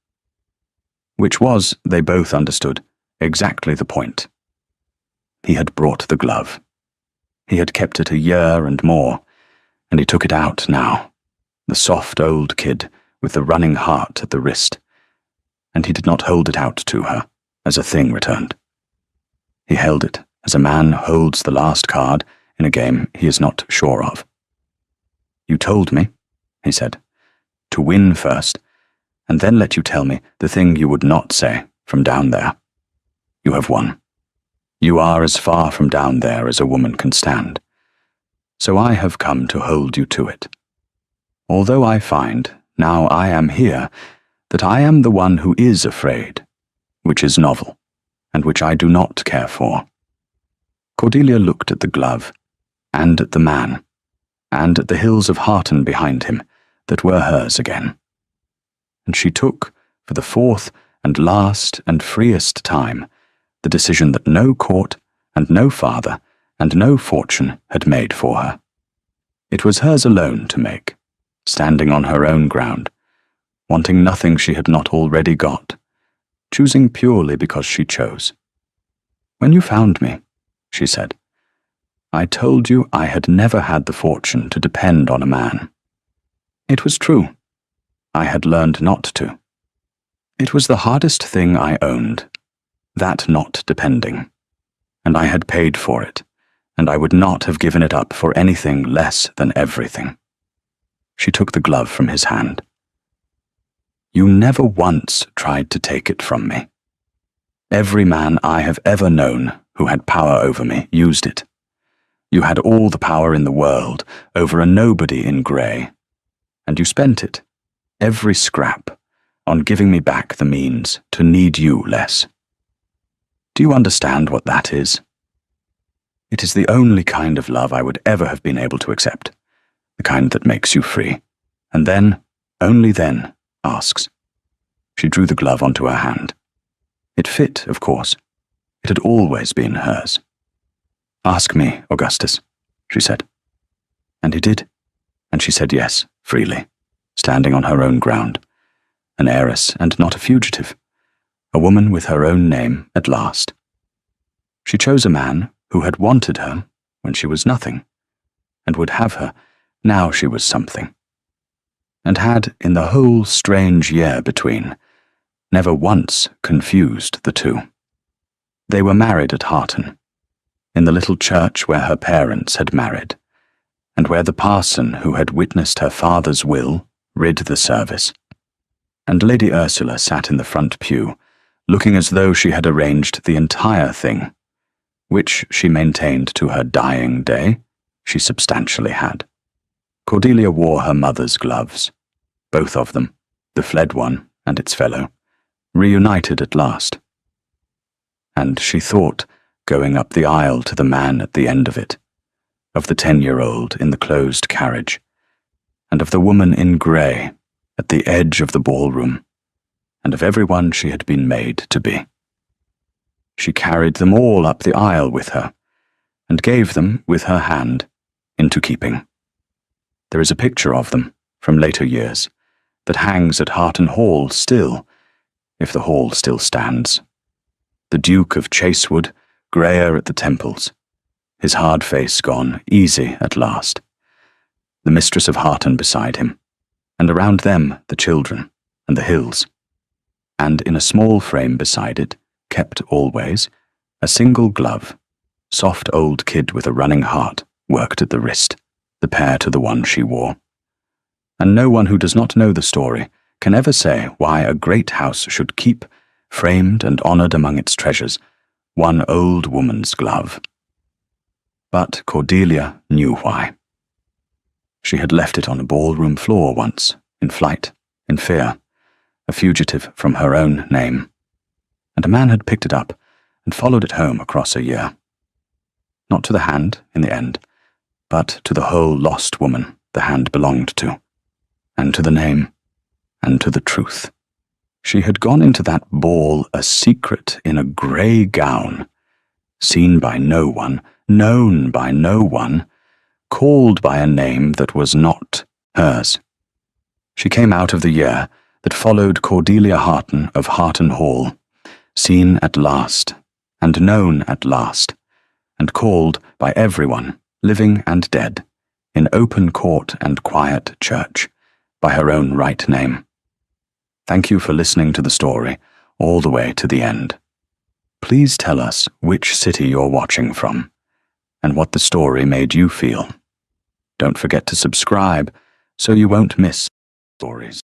Which was, they both understood, exactly the point. He had brought the glove. He had kept it a year and more, and he took it out now, the soft old kid with the running heart at the wrist, and he did not hold it out to her as a thing returned. He held it as a man holds the last card in a game he is not sure of. "You told me," he said, "to win first, and then let you tell me the thing you would not say from down there. You have won. You are as far from down there as a woman can stand. So I have come to hold you to it. Although I find, now I am here, that I am the one who is afraid, which is novel, and which I do not care for." Cordelia looked at the glove, and at the man, and at the hills of Harton behind him that were hers again. And she took, for the fourth and last and freest time, the decision that no court and no father and no fortune had made for her. It was hers alone to make, standing on her own ground, wanting nothing she had not already got, choosing purely because she chose. "When you found me," she said, "I told you I had never had the fortune to depend on a man. It was true. I had learned not to. It was the hardest thing I owned, that not depending, and I had paid for it, and I would not have given it up for anything less than everything." She took the glove from his hand. "You never once tried to take it from me. Every man I have ever known who had power over me used it. You had all the power in the world over a nobody in grey, and you spent it, every scrap, on giving me back the means to need you less. Do you understand what that is? It is the only kind of love I would ever have been able to accept, the kind that makes you free, and then, only then, asks." She drew the glove onto her hand. It fit, of course. It had always been hers. "Ask me, Augustus," she said. And he did, and she said yes, freely, standing on her own ground, an heiress and not a fugitive, a woman with her own name at last. She chose a man who had wanted her when she was nothing, and would have her now she was something, and had, in the whole strange year between, never once confused the two. They were married at Harton, in the little church where her parents had married, and where the parson who had witnessed her father's will rid the service. And Lady Ursula sat in the front pew, looking as though she had arranged the entire thing, which she maintained to her dying day she substantially had. Cordelia wore her mother's gloves, both of them, the fled one and its fellow, reunited at last. And she thought, going up the aisle to the man at the end of it, of the 10-year-old in the closed carriage, and of the woman in grey at the edge of the ballroom, and of everyone she had been made to be. She carried them all up the aisle with her, and gave them, with her hand, into keeping. There is a picture of them, from later years, that hangs at Harton Hall still, if the hall still stands. The Duke of Chasewood, greyer at the temples, his hard face gone, easy at last. The mistress of Harton beside him, and around them the children, and the hills. And in a small frame beside it, kept always, a single glove, soft old kid with a running heart, worked at the wrist, the pair to the one she wore. And no one who does not know the story can ever say why a great house should keep, framed and honoured among its treasures, one old woman's glove. But Cordelia knew why. She had left it on a ballroom floor once, in flight, in fear, a fugitive from her own name, and a man had picked it up and followed it home across a year. Not to the hand, in the end, but to the whole lost woman the hand belonged to, and to the name, and to the truth. She had gone into that ball a secret in a grey gown, seen by no one, known by no one, called by a name that was not hers. She came out of the year that followed Cordelia Harton of Harton Hall, seen at last, and known at last, and called by everyone, living and dead, in open court and quiet church, by her own right name. Thank you for listening to the story all the way to the end. Please tell us which city you're watching from and what the story made you feel. Don't forget to subscribe so you won't miss stories.